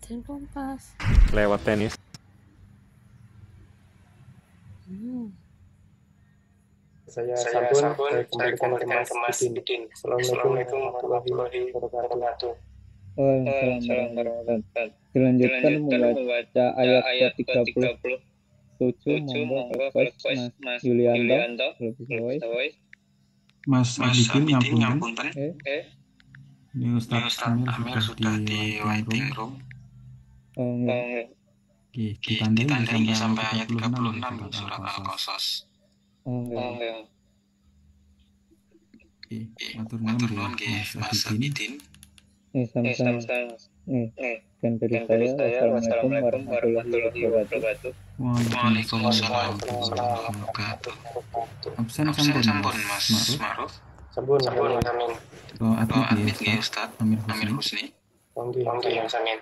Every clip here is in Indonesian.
dan Kompas. Lewat tenis. Saya Sabun, saya kembalikan ke Mas Bidin. Assalamualaikum warahmatullahi wabarakatuh. Waalaikumsalam warahmatullahi wabarakatuh. Dilanjutkan membaca ayat ke-37. Monggo Mas Yulianto. Mas Abidin ngapunten. Ini Ustaz Amir sudah di waiting room. Ditandai sampai ayat 36 surat Al-Qasas. Matur nuwun Mas Abidin. Sama-sama. Dan dari saya, wassalamualaikum warahmatullahi wabarakatuh. Waalaikumsalam warahmatullahi wabarakatuh. Absen sampun Mas Ma'ruf. Sampun. Admit nggih Ustaz Amir Husni. Monggo samin.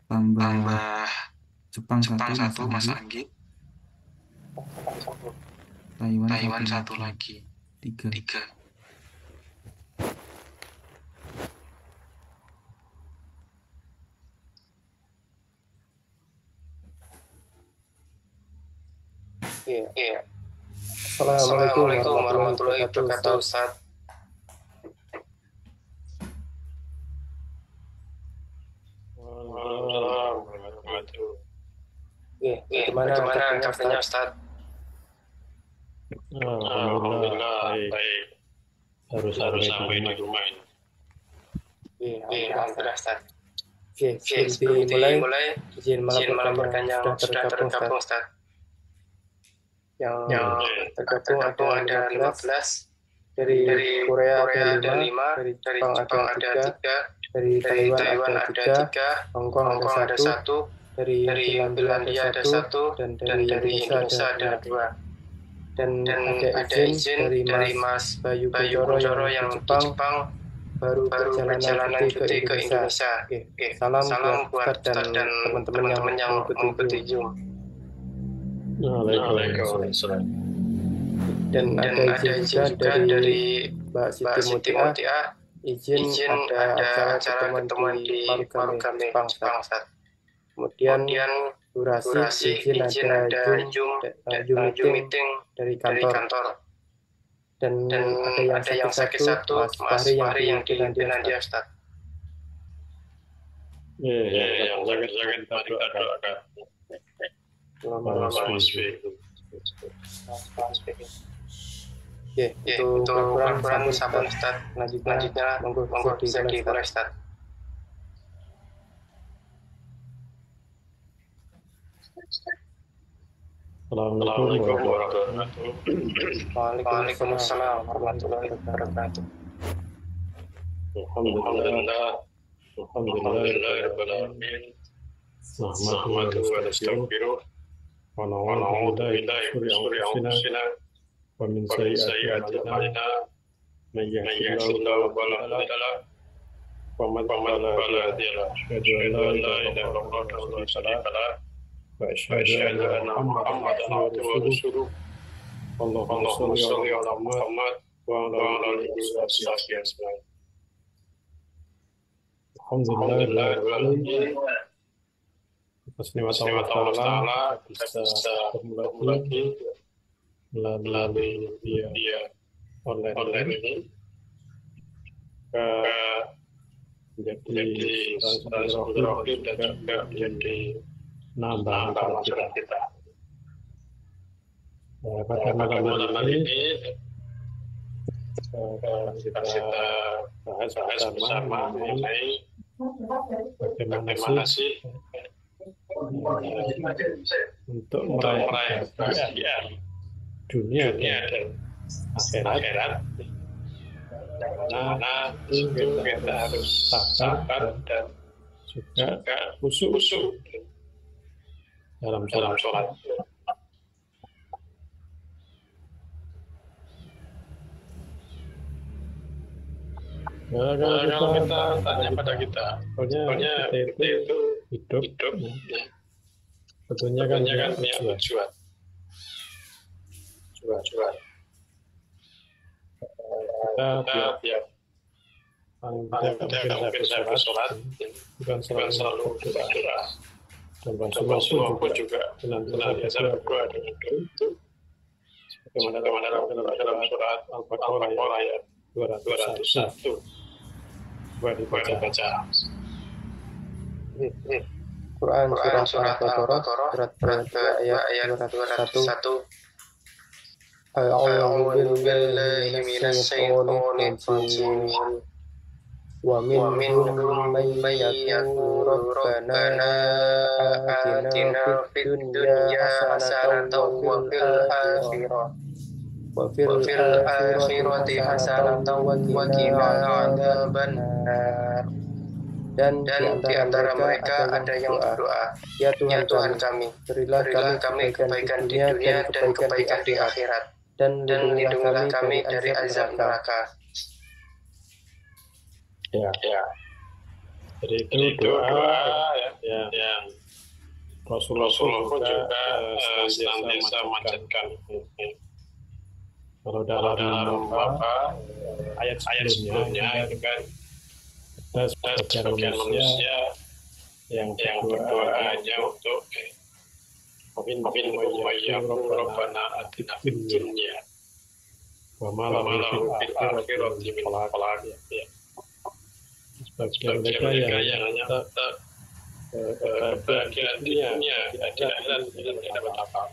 Tambah Jepang 1 Mas Anggit. Taiwan 1 lagi. 3. Iya. Assalamualaikum warahmatullahi wabarakatuh, Ustaz. Bagaimana kabarnya Ustaz? Alhamdulillah baik. Harus sampai di rumah ini. Iya, alhamdulillah Ustaz. Sebelum dimulai, izin melaporkan yang sudah tergabung Ustaz. Yang tergabung ada 15, dari Korea ada 5, dari Jepang ada 3, dari Taiwan ada 3, Hong Kong ada 1, dari Finlandia ada 1, dan dari Indonesia ada 2. Dan ada izin dari Mas Bayu Bojoro yang di Jepang baru perjalanan cuti ke Indonesia. Salam buat Ustaz dan teman-teman yang mengikuti Zoom. Waalaikumsalam. Dan ada izin juga dari Mbak Siti Mutia, izin ada acara ketemuan di Marugame, Jepang. Kemudian durasi izin ada Zoom meeting dari kantor. Dan ada yang sakit satu, Mas Fahri yang di Finlandia, Ustaz. Yang sakit kita doakan. Itu kurang sabar Ustaz. Lanjutnya monggo bisa dimulai Ustaz. Assalamualaikum warahmatullahi wabarakatuh. Waalaikumsalam warahmatullahi wabarakatuh. Alhamdulillah rabbil alamin. Nahmaduhu wa nastaghfiruh wa na'udzu billahi min shururi anfusina wa min sayyiati a'malina. Man yahdihillahu fala mudilla lahu wa man yudlil fala hadiya lahu. Asyhadu an la ilaha illallah wahdahu la syarika lahu wa asyhadu anna Muhammadan abduhu wa rasuluh. Allahumma shalli ala Muhammad wa ala alihi wa sahbihi ajma'in. Alhamdulillah atas nikmat Allah Ta'ala bisa bertemu lagi melalui media online ini menjadi rohim dan juga menjadi nambah kita. Pada malam ini kita bahas bersama mengenai bagaimana sih untuk meraih kebahagiaan dunia dan akhirat. Karena itu kita harus sabar dan juga khusyuk dalam sholat. Kalau kita tanya pada kita, pokoknya kita itu hidup ya. Tentunya kan tujuan. Kita paling tidak mungkin saya bersolat bukan selalu berdoa dan Rasulullah pun juga senantiasa berdoa dengan itu sebagaimana dalam surat Al-Baqarah ayat 201 dibaca. Quran Surah Al-Baqarah surat ayat 201. A'udzu billahi minasyaitonir rajim. Wa minhum man yaqulu rabbana atina fid dunya hasanatan wa fil akhirati hasanatan wa qina adzabannar. Dan di antara mereka ada yang berdoa, ya Tuhan kami, berilah kami kebaikan di dunia dan kebaikan di akhirat, dan lindungilah kami dari azab neraka. Ya. Jadi itu doa yang Rasulullah pun juga senantiasa memanjatkan. Kalau dalam ayat sebelumnya itu kan ada sebagian manusia yang berdoa hanya untuk mungkin Rabbana atina fid dunya wa ma lahu fil akhirati min khalaq. Sebagian mereka yang hanya kebahagiaan di dunia, di akhirat tidak dapat apa.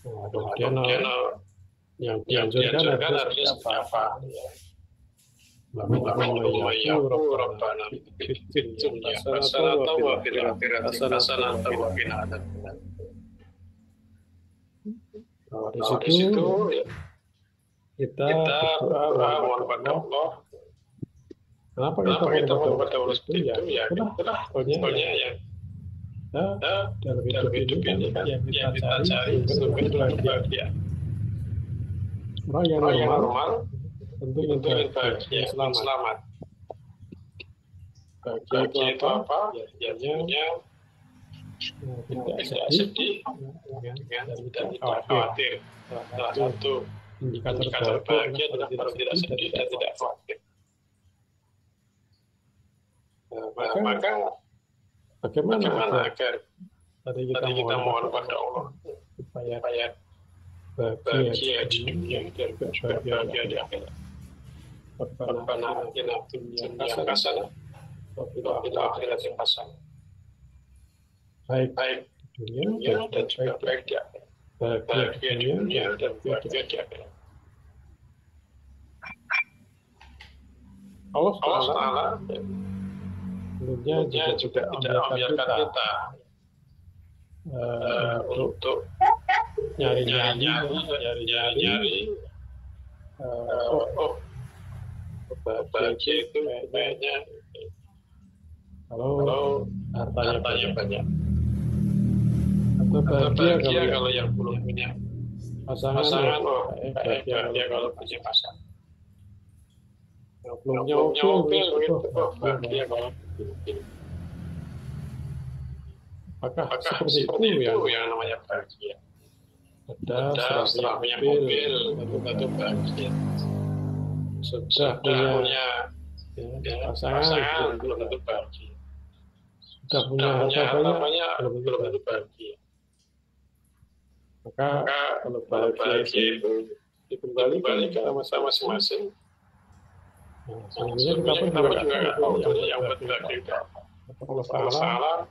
Kemudian yang dianjurkan adalah apa? Rabbana fid dunya hasanatan wa fil akhirati hasanatan wa qina adzabannar. Di situ kita berdoa kepada Allah. Kenapa kita berdoa kepada Allah? Ya, itulah pokoknya yang dalam hidup ini kan yang kita cari untuk bahagia. Orang yang normal tentu ingin bahagia, selamat. Bahagia itu apa? Ya, tidak sedih, dan tidak khawatir. Salah satu indikator bahagia adalah kalau tidak sedih dan tidak khawatir. Maka bagaimana agar tadi kita mohon pada Allah supaya bahagia di dunia dan bahagia di akhirat. Rabbana atina fid dunya hasanah wa fil akhirati hasanah. Baik di dunia dan juga baik di akhirat. Bahagia di dunia dan bahagia di akhirat. Allah Taala tentunya juga tidak membiarkan kita untuk nyari-nyari bahagia itu kayaknya kalau hartanya banyak atau bahagia kalau yang belum punya pasangan bahagia kalau punya pasangan. Belum punya mobil bahagia kalau apakah seperti itu yang namanya bahagia? Ada setelah punya mobil tentu bahagia. Sudah punya pasangan belum tentu bahagia. Sudah punya harta banyak belum tentu bahagia. Maka kalau bahagia itu dikembalikan sama masing-masing. Sebenarnya kita pun juga nggak tahu yang berbeda kita. Allah Taala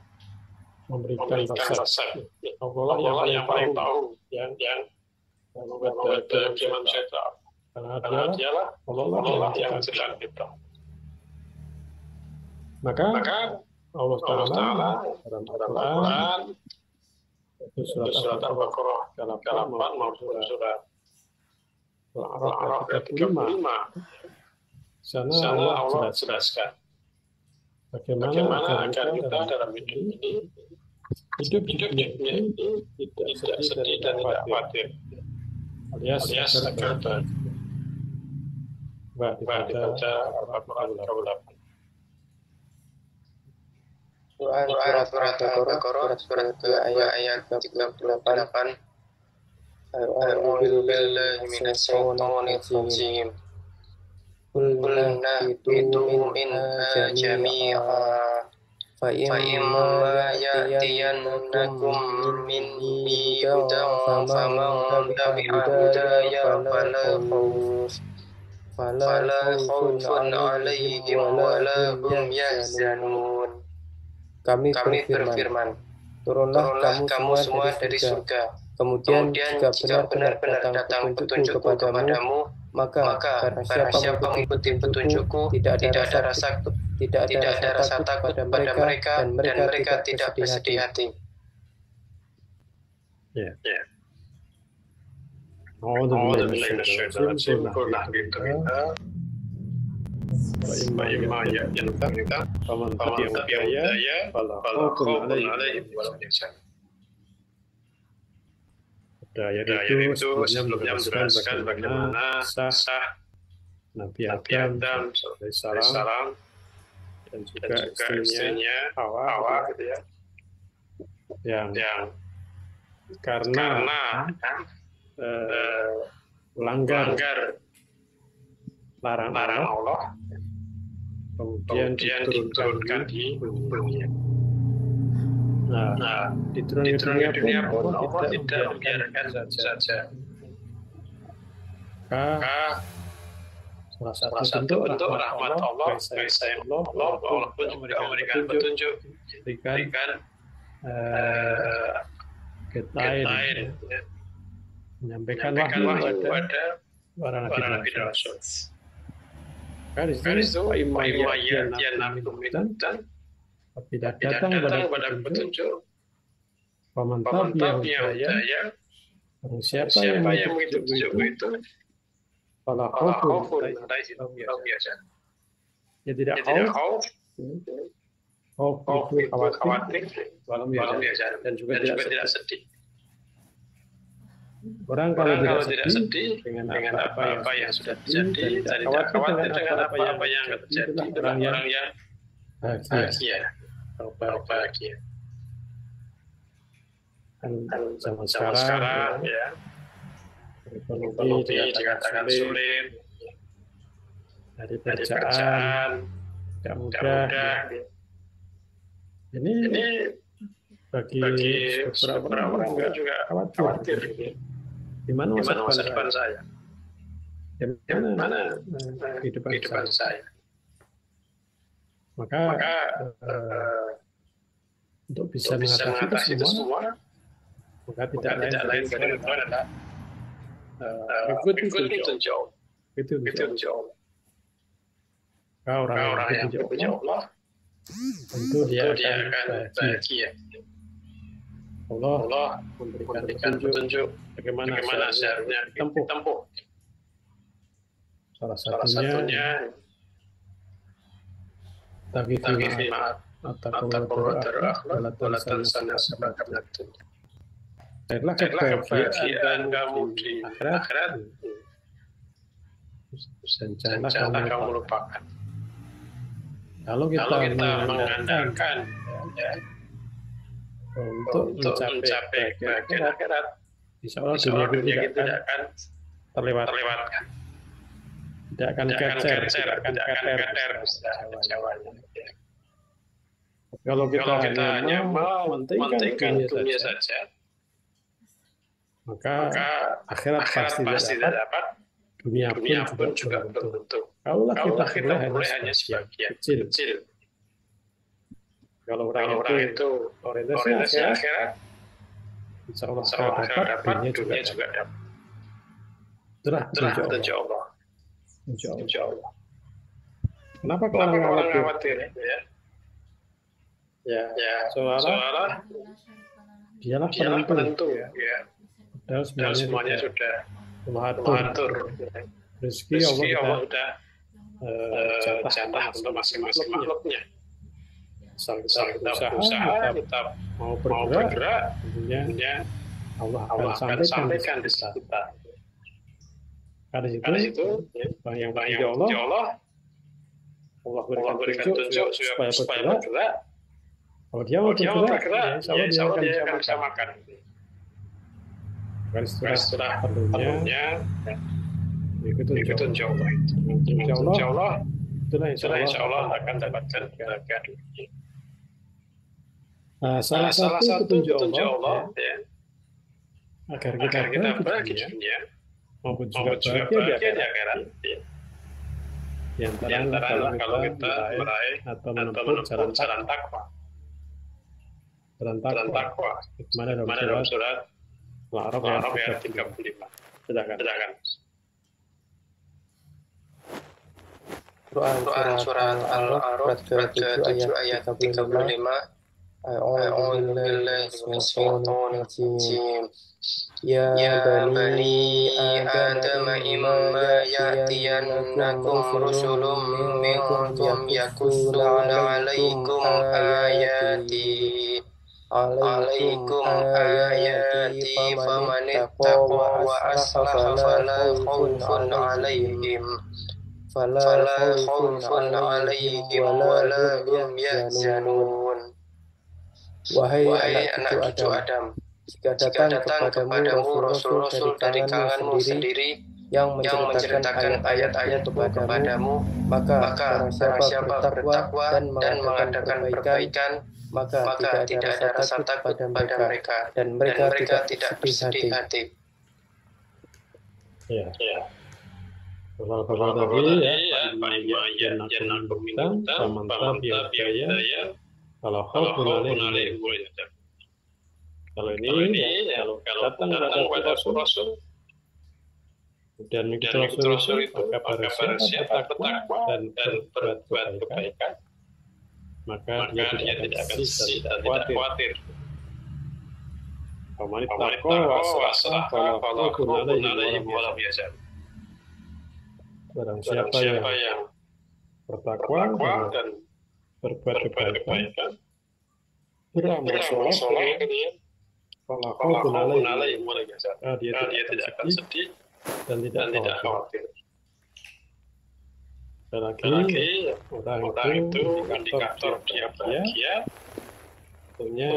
memberikan resep. Allah yang paling tahu yang membuat bahagia manusia itu. Karena dialah Allah yang sedang kita. Maka Allah Taala dalam Al-Quran itu surat Al-Baqarah 8 maupun surat Al-A'raf 35. Sana Allah jelaskan bagaimana agar kita dalam hidup ini hidup ini tidak sedih dan tidak khawatir, alias agar dibaca Al-Baqarah 8. Surat Al-Baqarah surat ayat 38. A'udzu billahi minasyaitonir rajim. Qulna itu minha jami'a fa imma ya'tiyannakum minni hudan faman tabi'a hudaya fala khawfun 'alaihim wa la hum yahzanun. Kami berfirman, turunlah kamu semua dari surga. Kemudian jika benar-benar datang petunjukku kepadamu, maka barang siapa mengikuti petunjukku, tidak ada rasa takut pada mereka dan mereka tidak bersedih hati. Ya. A'udzu billahi minasyaitonir rajim. Qulna gitu. Wa imma ya'tiyannakum faman tabi'a hudaya fala khawfun 'alaihim wa la hum yahzanun. Ayat itu sebelumnya menjelaskan bagaimana sah Nabi Adam alaihissalam dan juga istrinya Hawa gitu ya, yang karena melanggar larangan Allah kemudian diturunkan di dunia. Nah, diturunkan di dunia pun Allah tidak membiarkan saja. Maka salah satu bentuk rahmat Allah, kasih sayang Allah pun juga memberikan petunjuk, memberikan guideline, menyampaikan wahyu kepada para nabi dan rasul. Maka di situ imma-ya'tiyannakum minni apabila datang kepada petunjuk, paman tabi'a barang siapa yang mengikuti petunjuk itu, fala khaufun 'alaihim wa la hum yahzanun. Ya tidak khauf itu khawatir, walam yahzan, dan juga tidak sedih. Orang kalau tidak sedih dengan apa yang sudah terjadi, dan tidak khawatir dengan apa yang akan terjadi, orang yang bahagia. Dan zaman sekarang ya, ekonomi dikatakan sulit, dari pekerjaan tidak mudah. Ini bagi beberapa orang juga khawatir. Di mana masa depan saya? Di mana kehidupan saya? Maka untuk bisa mengatasi itu semua, maka tidak lain adalah mengikuti petunjuk. Orang yang dipuji Allah, tentu dia akan bahagia. Allah memberikan petunjuk bagaimana seharusnya ditempuh. Salah satunya Taqi at-taqwa walatan sana sabaqatun. Adalah kebahagiaan kamu di akhirat, dan janganlah kamu lupakan. Kalau kita mengandalkan untuk mencapai kebahagiaan akhirat, insya Allah dunia kita tidak akan terlewatkan. Tidak akan kecer, tidak akan kater. Kalau kita hanya mementingkan dunia saja, maka akhirat pasti tidak dapat, dunia pun juga belum tentu. Kalau kita boleh hanya sebagian kecil. Kalau orang itu orientasi akhirat, insya Allah dapat, dunia juga dapat. Itulah petunjuk Allah. Insya Allah. Kenapa orang khawatir? Ya, seolah dialah penentu. Padahal semuanya sudah mengatur. Rezeki Allah sudah jatah untuk masing-masing makhluknya. Asal kita berusaha, kita mau bergerak, tentunya Allah akan sampaikan di kita. Karena situ, yang Allah berikan petunjuk supaya bergerak. Kalau dia mau bergerak, insya Allah dia akan bisa makan. Setelah perlunya Itu insya Allah. Insya Allah, itulah insya Allah akan dapatkan kebahagiaan. Nah, salah satu petunjuk Allah ya, agar kita bahagia di dunia maupun juga bahagia di akhirat. Di antara kalau kita meraih atau menempuh jalan takwa. Jalan takwa. Mana dalam surat Al-A'raf ayat 35. Silakan. Quran surat Al-A'raf ke-7 ayat 35. أعوذ بالله من الشيطان الرجيم يا بني آدم إما يأتينكم رسل منكم يقصون عليكم آياتي فمن اتقى وأصلح فلا خوف عليهم ولا هم يحزنون. Wahai anak cucu Adam, jika datang kepadamu rasul-rasul dari kalanganmu sendiri yang menceritakan ayat-ayat kepadamu, maka barang siapa bertakwa dan mengadakan perbaikan, maka tidak ada rasa takut pada mereka, dan mereka tidak bersedih hati. Ya. Kalau tadi ya, jangan berminta, pamantap ya. Kalau ini kalau datang kepada Rasul dan mengikuti Rasul itu maka siapa bertakwa dan berbuat kebaikan, maka dia tidak akan sedih dan tidak khawatir. Faman ittaqa wa aslaha fala khawfun alaihim wa la hum yahzanun. Barang siapa yang bertakwa dan berbuat kebaikan, beramal soleh, kalau khawfun alaihim wa la hum yahzanun, dia tidak akan sedih dan tidak khawatir. Lagi orang itu indikator dia bahagia, tentunya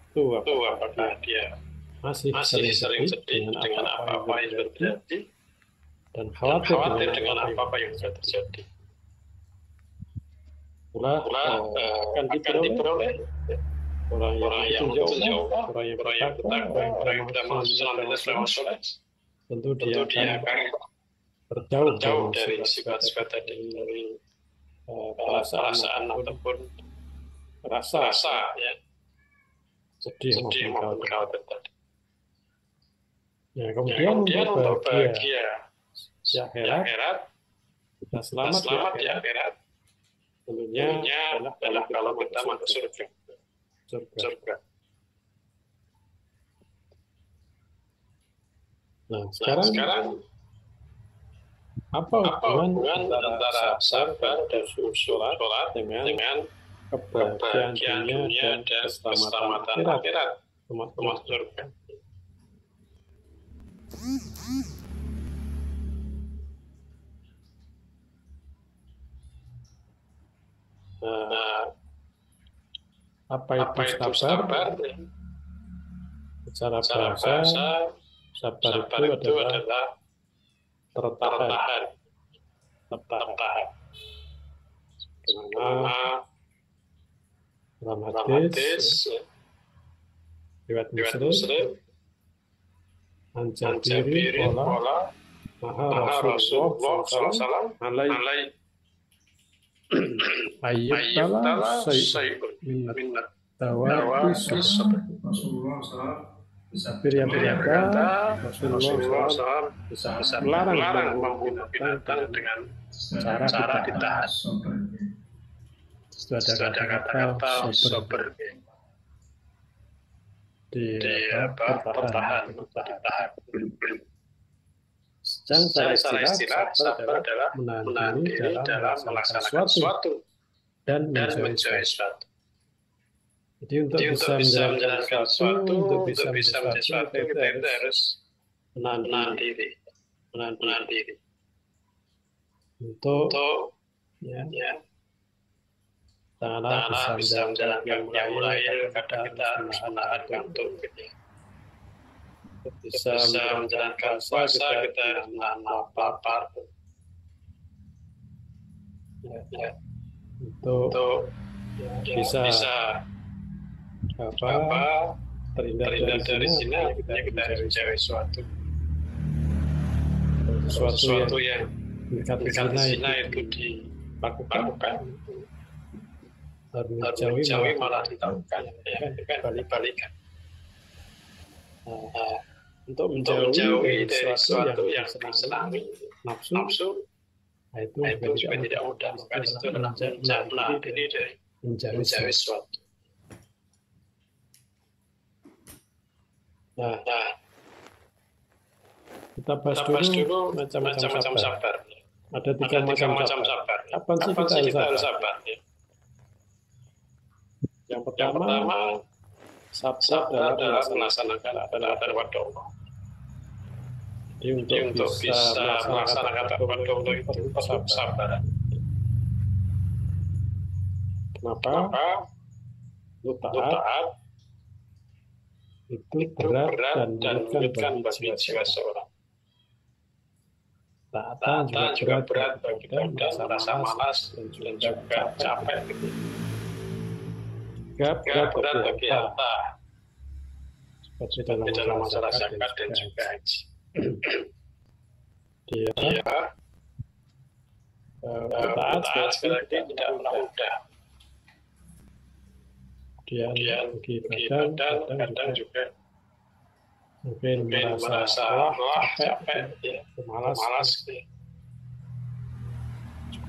itu apakah dia masih sering sedih dengan apa-apa yang terjadi dan khawatir dengan apa-apa yang sudah terjadi. Akan diperoleh orang yang bertanggung jawab, orang yang bertakwa, orang yang beramal soleh, tentu dia akan terjauh dari sifat-sifat tadi, dari perasaan ataupun rasa ya, sedih maupun khawatir tadi. Ya, kemudian untuk bahagia di akhirat, kita selamat di akhirat. Tentunya adalah kalau kita masuk surga. Nah, sekarang apa hubungan antara sabar dan sholat dengan kebahagiaan dunia dan keselamatan akhirat, termasuk surga? Apa itu sabar? Secara bahasa, sabar itu adalah tertahan. Karena dalam hadis riwayat Muslim, An-Jabiri qala maha Rasulullah sallallahu alaihi ayyubtala sayyidun min tawafis yang berkata Rasulullah SAW larang membunuh binatang dengan cara ditahan. Itu ada kata-kata sober di pertahan. Secara istilah sabar adalah menahan diri dalam melaksanakan sesuatu dan menjauhi sesuatu. Jadi untuk bisa menjalankan sesuatu, untuk bisa menjadi sesuatu, kita harus menahan diri. Untuk janganlah bisa menjalankan yang mulai, kadang kita harus menahan kantuk. bisa menjalankan puasa kita menahan lapar. Ya. Untuk bisa terhindar dari zina, kita harus mencari sesuatu yang dekat zina itu dilakukan, harus menjauhi malah dilakukan, balik-balikan. Untuk menjauhi dari sesuatu yang disenangi nafsu, itu juga tidak mudah. Maka itu adalah menahan diri dari menjauhi sesuatu. Nah, kita bahas dulu macam-macam sabar. Ada tiga macam sabar. Kapan sih kita harus sabar? Yang pertama, sabar dalam melaksanakan perintah Allah. Jadi untuk bisa melaksanakan perintah Allah itu perlu sabar. Kenapa? Lu taat itu berat dan menyulitkan bagi jiwa seorang. Taatan juga berat bagi kita dan merasa malas dan juga capek. Berat bagi harta, seperti dalam masalah zakat dan juga haji. Dia taat sekali lagi tidak mudah. Dia bagi badan kadang juga mungkin merasa capek, malas.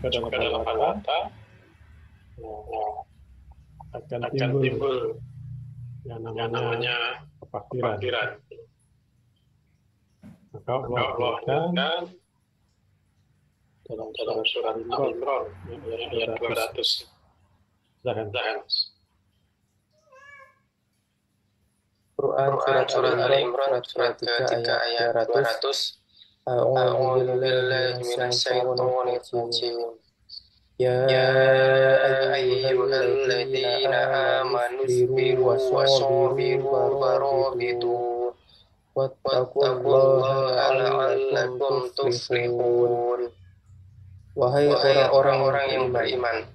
Juga dalam harta akan timbul yang namanya kefakiran. Maka Allah berikan dalam surat Al-Imran ayat 200. Silakan. Quran surat Al-Imran surat 3 ayat 200. A'udzu billahi minasyaitonir rajim. Ya ayyuhalladzina amanu sabiru wasabiru warabitu wattaqullaha la'allakum tuflihun. Wahai orang-orang yang beriman,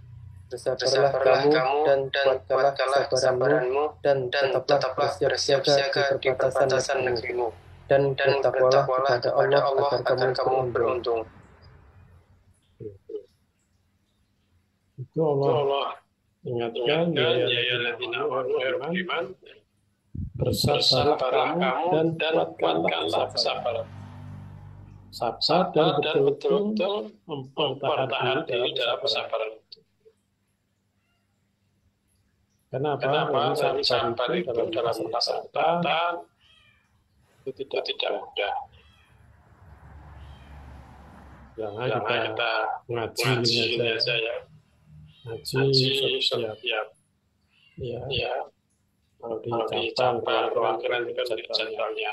bersabarlah kamu dan kuatkanlah kesabaranmu dan tetaplah bersiap-siaga di perbatasan negerimu dan bertakwalah kepada Allah agar kamu beruntung. Itu Allah ingatkan ya ayyuhalladzina amanu beriman, bersabarlah kamu dan kuatkanlah kesabaran. Sabar dan betul-betul mempertahankan diri dalam kesabaran itu. Kenapa? Sabar itu dalam masalah itu tidak mudah. Jangan kita ngaji saja ya. Ngaji setiap kalau dicampur perwakilan juga jadi centralnya.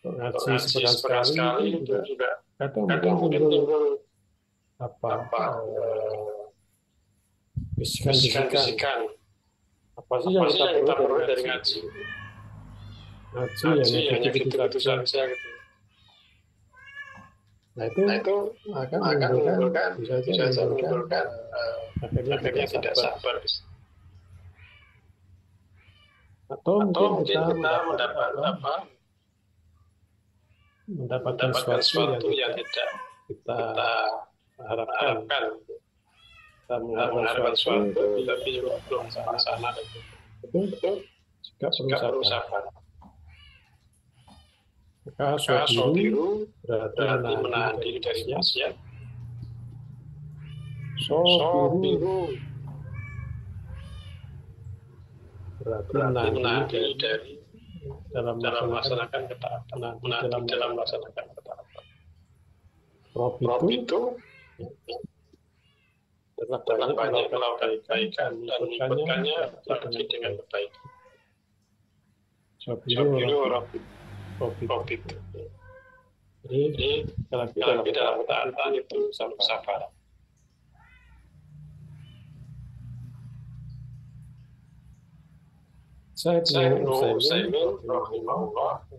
Ngaji sekali itu juga kadang mungkin timbul bisikan. Apa sih yang kita perlu dari ngaji? Ngaji hanya gitu-gitu saja gitu. Nah itu akan menimbulkan akhirnya tidak sabar. Atau mungkin kita mendapatkan sesuatu yang tidak kita harapkan. Kita mengharapkan sesuatu tapi juga belum sana. Itu juga perlu sabar. Maka sobiru berarti menahan diri dari maksiat. Sobiru berarti menahan diri dari dalam melaksanakan ketaatan. Dalam melaksanakan ketaatan. Robitu telah banyak melakukan kebaikan dan mengikutkannya dengan kebaikan. Sobiru Robitu. Jadi dalam ketaatan itu sabar. Syekh Ibnu Utsaimin rahimahullah,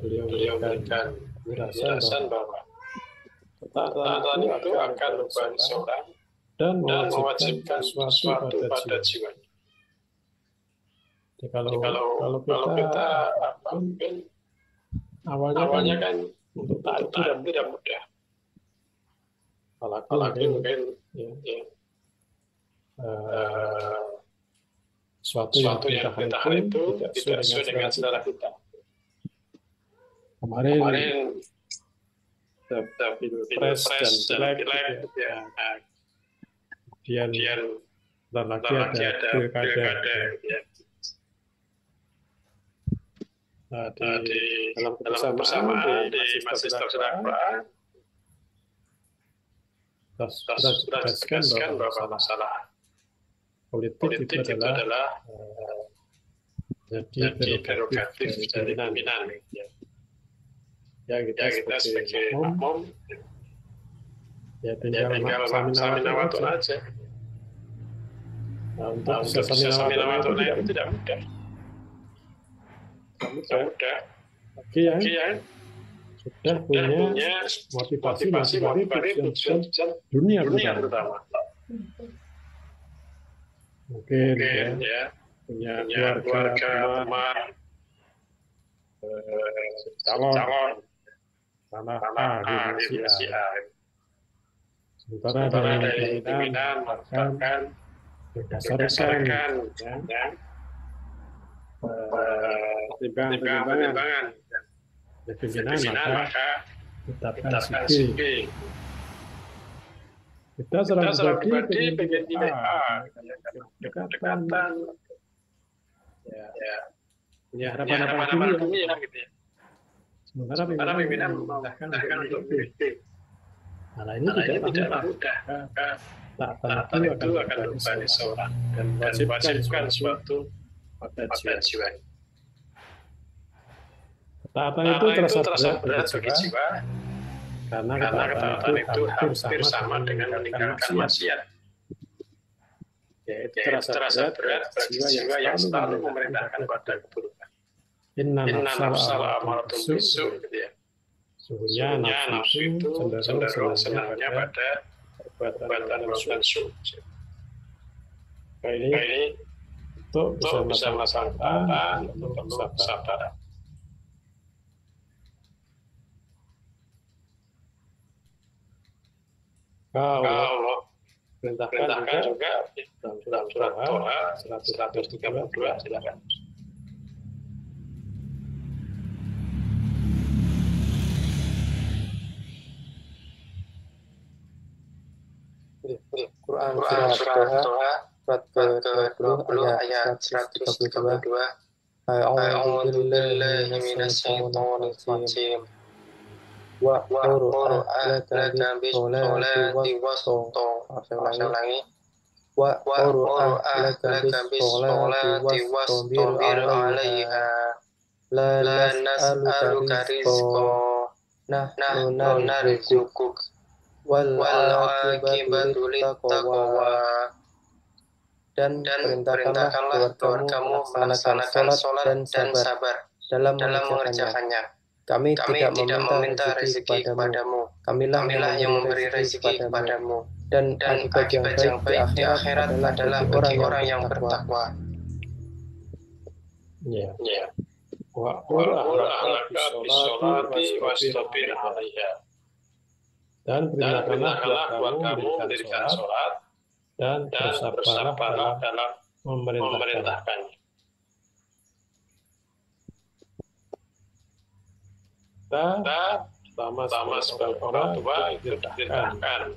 beliau memberikan penjelasan bahwa ketaatan itu akan membebani seorang dan mewajibkan sesuatu pada jiwanya. Jadi kalau kita mungkin awalnya kan untuk taat itu tidak mudah. Apalagi mungkin suatu yang perintah itu tidak sesuai dengan selera kita. Kemarin Pilpres dan Pileg, kemudian dan lagi ada pilkada. Nah, di dalam bersamaan di Masjid Al-Quran sudah ditegaskan bahwa masalah politik itu adalah jadi prerogatif dari pimpinan. Ya kita sebagai makmum ya tinggal samina watun aja. Nah, untuk bisa samina watun itu tidak mudah. Bagi yang sudah punya motivasi dari tujuan dunia pertama. Mungkin ya punya keluarga, teman, calon tanah di Asia. Sementara dari pimpinan mengatakan berdasarkan pertimbangan pimpinan maka tetapkan CP. Kita secara pribadi pengen nilai A, dekatan, punya harapan dunia gitu ya. Sementara pimpinan memudahkan untuk B. Nah ini tidaklah mudah. Taatan itu akan membebani seorang dan mewajibkan suatu pada jiwa. Taatan itu terasa berat bagi jiwa karena ketaatan itu hampir sama dengan meninggalkan maksiat. Yaitu terasa berat bagi jiwa yang selalu memerintahkan pada keburukan. Inna nafsal amaratun bisu, gitu ya. Sesungguhnya nafsu itu cenderung senangnya pada perbuatan melakukan su. Ini untuk bisa melaksanakan untuk sabar. Allah perintahkan juga dalam surat Toha 132, silakan. Quran surat Toha surat ke-20 ayat 132. A'udzu billahi minasyaitonir rajim. Wa'mur ahlaka bis-sholati was-salati. Wa'mur ahlaka bis-sholati wastabir 'alaiha. La nas'aluka rizqan, nahnu narzuquk. Wal aqibatu lit-taqwa. Dan perintahkanlah keluargamu melaksanakan sholat dan sabar dalam mengerjakannya. Kami tidak meminta rezeki kepadamu. Kamilah yang memberi rezeki kepadamu. Dan akibat yang baik di akhirat adalah bagi orang yang bertakwa. Ya. Wa'mur ahlaka bis-sholati wastabir 'alaiha. Dan perintahkanlah keluargamu mendirikan sholat dan bersabarlah dalam memerintahkannya. Kita sama sebagai orang tua itu diperintahkan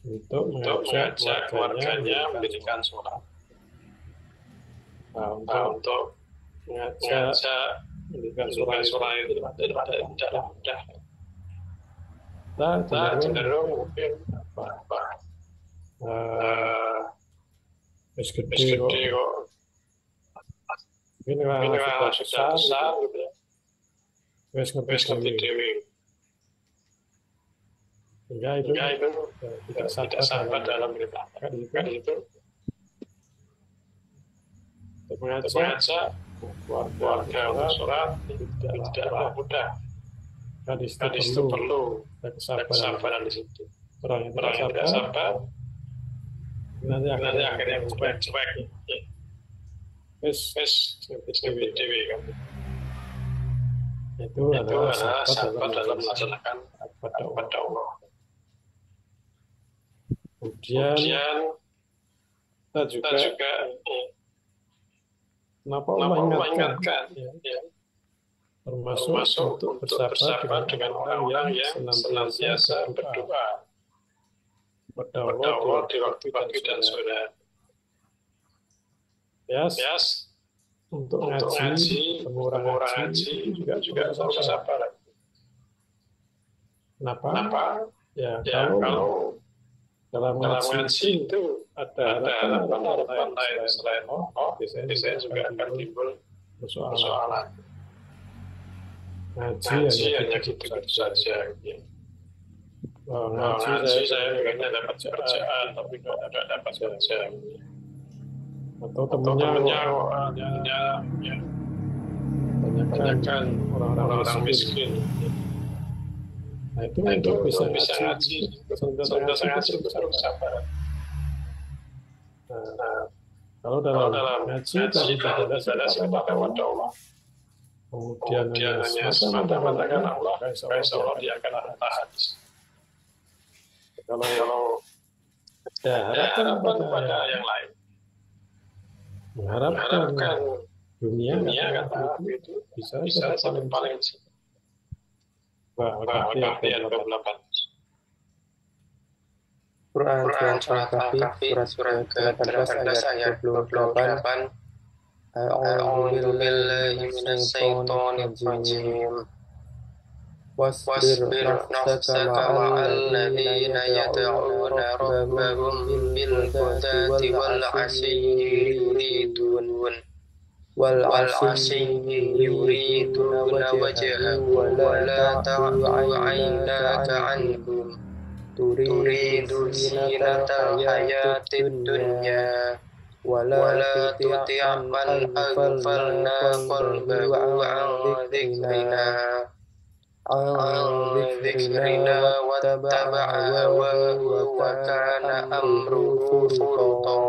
untuk mengajak keluarganya mendirikan sholat. Untuk mengajak mendirikan sholat itu tidaklah mudah. Kita cenderung mungkin gede kok. Ini sudah besar gitu ya. Wes ngerti dewi. Hingga itu tidak sabar dalam beritakan itu untuk mengajak keluarga untuk sholat itu tidaklah mudah. Hadis itu perlu kesabaran di situ. Orang yang tidak sabar nanti akhirnya cuek. Dewi kan. Itu adalah sabar dalam melaksanakan kepada Allah. Kemudian kita juga kenapa Allah ingatkan termasuk untuk bersabar dengan orang yang senantiasa berdoa kepada Allah di waktu dan sore. Untuk ngaji, orang ngaji juga harus sabar. Kenapa? Ya, kalau dalam ngaji itu ada harapan lain selain Allah, biasanya juga akan timbul persoalan. Ngaji hanya gitu saja. Ngaji saya pengennya dapat pekerjaan, tapi kok tidak dapat kerja. Atau temannya banyakkan orang-orang miskin. Nah itu bisa ngaji, ngaji bersabar. Nah, kalau dalam ngaji tadi ada sifat Allah. Kemudian hanya semata-mata Allah, insya Allah dia akan tahan. Kalau ada harapan pada yang lain, mengharapkan dunia kata itu bisa paling Al-Kahfi 28. Quran Surat Al-Kahfi surat ke-18 ayat 28. A'udzu billahi minasyaitonir rajim. Wasbir nafsaka ma'al ladzina yad'una rabbahum bil ghadati wal 'ashyi yuriduna wajhahu wa la ta'du 'ainaka 'anhum turidu zinatal hayatid dunya wala tuti'an man aghfalna qalbahu 'an dzikrina wattaba'a hawahu wa kana amruhu furta.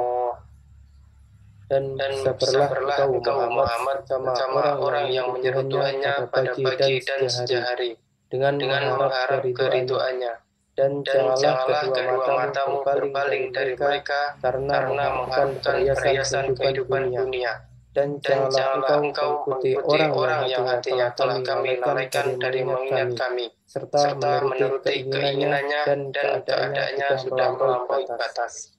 Dan sabarlah engkau Muhammad sama orang yang menyeru Tuhannya pada pagi dan siang hari dengan mengharap keridhoannya. Dan janganlah kedua matamu berpaling dari mereka karena mengharapkan perhiasan kehidupan dunia. Dan janganlah engkau mengikuti orang yang hatinya telah kami lalaikan dari mengingat kami, serta menuruti keinginannya dan keadaannya sudah melampaui batas.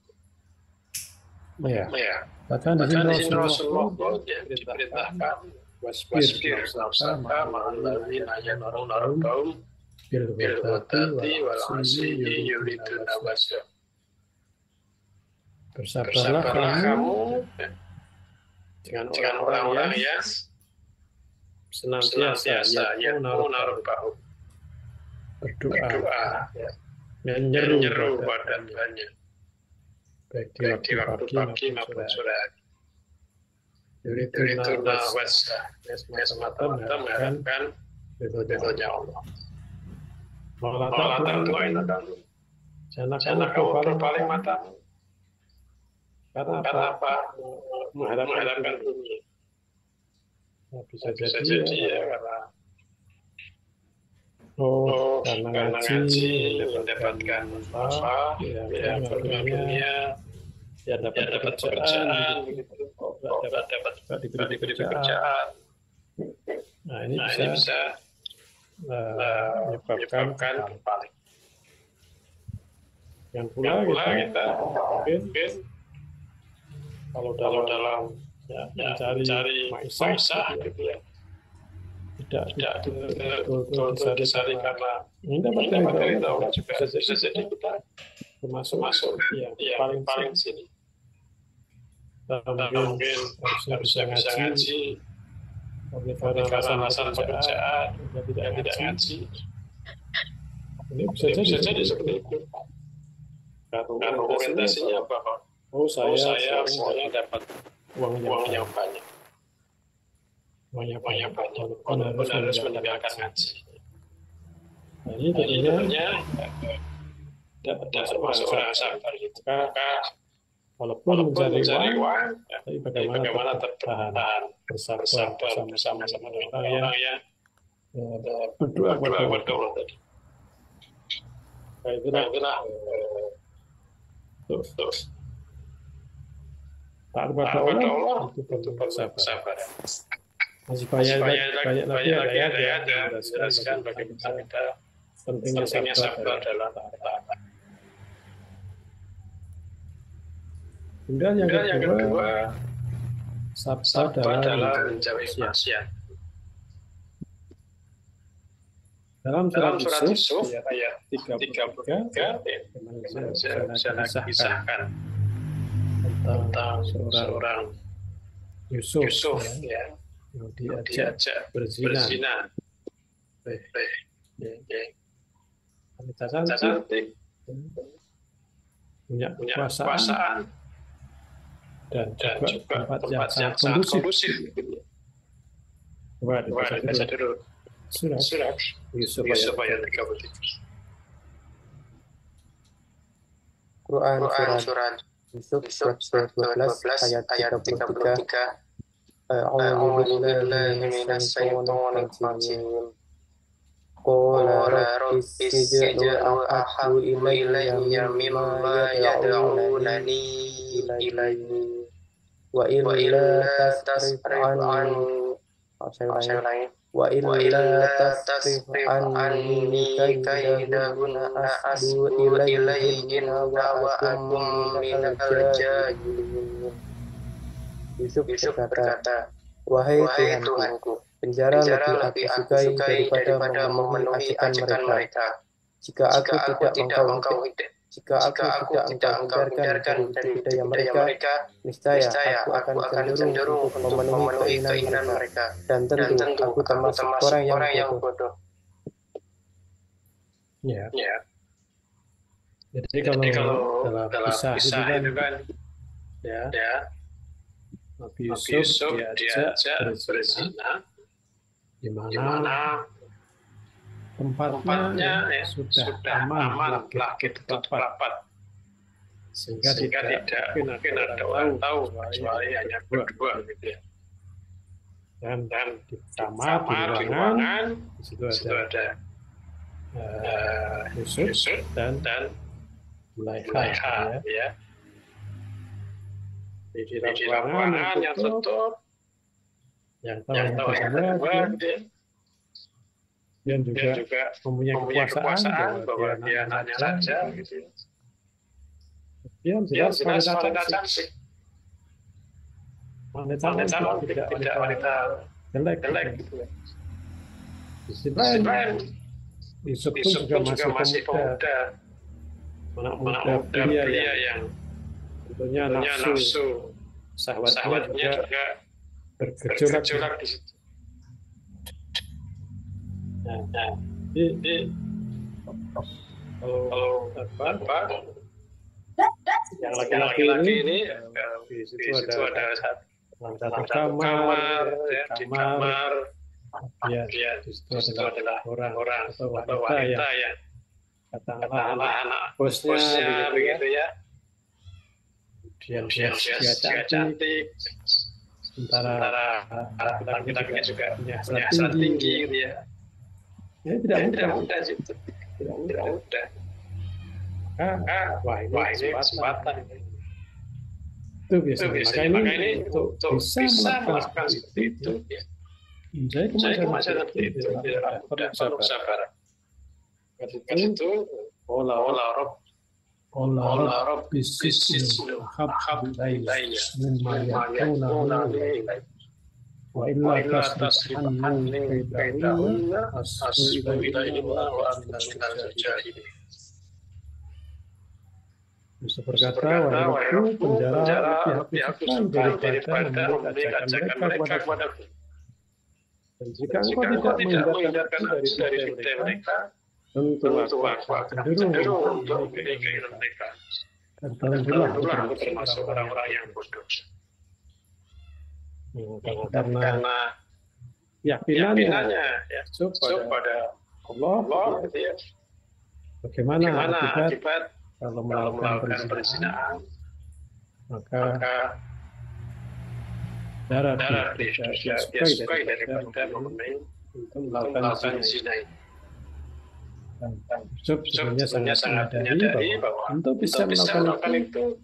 Bahkan di sini Rasulullah diperintahkan wasbir nafsaka ma'al ladzina yad'una rabbahum bil ghadati wal 'ashyi yuriduna wajhahu. Bersabarlah kamu dengan orang-orang yang senantiasa yad'una rabbahum, berdoa, menyeru pada Tuhannya, baik di waktu pagi maupun sore hari. Yuriduna wajhahu, semata-mata mengharapkan ridhonya Allah. Malah jangan kau berpaling matamu. Karena apa? Mengharapkan dunia. Bisa jadi ya karena karena ngaji mendapatkan apa? Ya dunia, ya dapat pekerjaan, dapat diberi pekerjaan. Nah ini bisa menyebabkan paling. Yang pula kita mungkin kalau dalam mencari maisah gitu ya, tidak betul disari karena ini dapat dari Allah juga bisa jadi kita termasuk yang paling sini. Mungkin harusnya bisa ngaji, karena alasan pekerjaan tidak ngaji. Ini bisa jadi seperti itu. Karena orientasinya bahwa saya semuanya dapat uang yang banyak. Banyak, walaupun harus meninggalkan ngaji. Nah, ini tentunya tidak masuk sabar gitu. Walaupun mencari uang, tapi bagaimana tertahan bersabar bersama-sama dengan orang yang berdoa kepada Allah tadi. Itulah taat kepada Allah itu bersabar. Masih banyak lagi ayat yang menjelaskan bagaimana kita pentingnya sabar dalam taat. Kemudian yang kedua, sabar dalam menjauhi maksiat. Dalam surat Yusuf ayat 33 saya kisahkan tentang seorang Yusuf ya, yang diajak berzina. Wanita cantik, punya kekuasaan, dan juga tempat yang sangat kondusif. Coba dibaca dulu surat Yusuf ayat 33. Quran surat Yusuf surat 12 ayat 33. A'udzu billahi minasyaitonir rajim. Qala rabbi sijnu ahabbu ilayya mimma yad'unani ilayhi wa illa tasrif anni kaydahunna asbu ilayhinna wa akum minal jahilin. Yusuf berkata, wahai Tuhanku, penjara lebih aku sukai daripada memenuhi ajakan mereka. Jika aku tidak engkau hindarkan dari budaya mereka, niscaya aku akan cenderung untuk memenuhi keinginan mereka. Dan tentu aku termasuk orang yang bodoh. Ya. Jadi kalau dalam kisah itu kan, ya. Nabi Yusuf diajak berzina, di mana tempatnya sudah aman lagi tempat, sehingga tidak mungkin ada orang tahu kecuali hanya berdua gitu ya. Dan di kamar, di ruangan, di situ ada Yusuf dan Zulaiha ya. Di dalam ruangan yang tutup, yang kedua, dan juga mempunyai kekuasaan bahwa dia anaknya raja gitu. Dia jelas wanita cantik. Wanita tidak wanita jelek gitu. Di sisi lain, Yusuf pun juga masih pemuda. Anak muda pria yang tentunya nafsu sahabatnya juga bergejolak di situ. Nah, jadi kalau yang laki-laki ini di situ ada satu kamar, ya di situ adalah orang atau wanita yang katakanlah anak bosnya begitu ya. Dia cantik, sementara laki-lakinya juga punya hasrat tinggi gitu ya. Ya tidak mudah sih, tidak mudah. Wah ini kesempatan. Itu biasanya maka ini untuk bisa melakukan seperti itu. Saya kemasan seperti itu tidak perlu sabar. Ketika itu Allah Rabbi sijnu ahabbu ilayya mimma yad'unani wa illa tasrif anni kaydahunna asbu ilayhinna wa ana minal jahilin. Bisa berkata, wahai Rabbu, penjara lebih aku sukai daripada mengajarkan mereka kepadaku. Dan jika engkau tidak menghindarkan aku dari fitnah mereka, tentu aku akan cenderung untuk memilih keinginan mereka. Dan tentulah aku termasuk orang-orang yang bodoh. karena keyakinannya pada Allah, gitu ya. Bagaimana akibat kalau melakukan perzinahan, maka darah dia sukai daripada memenuhi untuk melakukan zina. Dan Yusuf sebenarnya sangat menyadari bahwa untuk bisa melakukan itu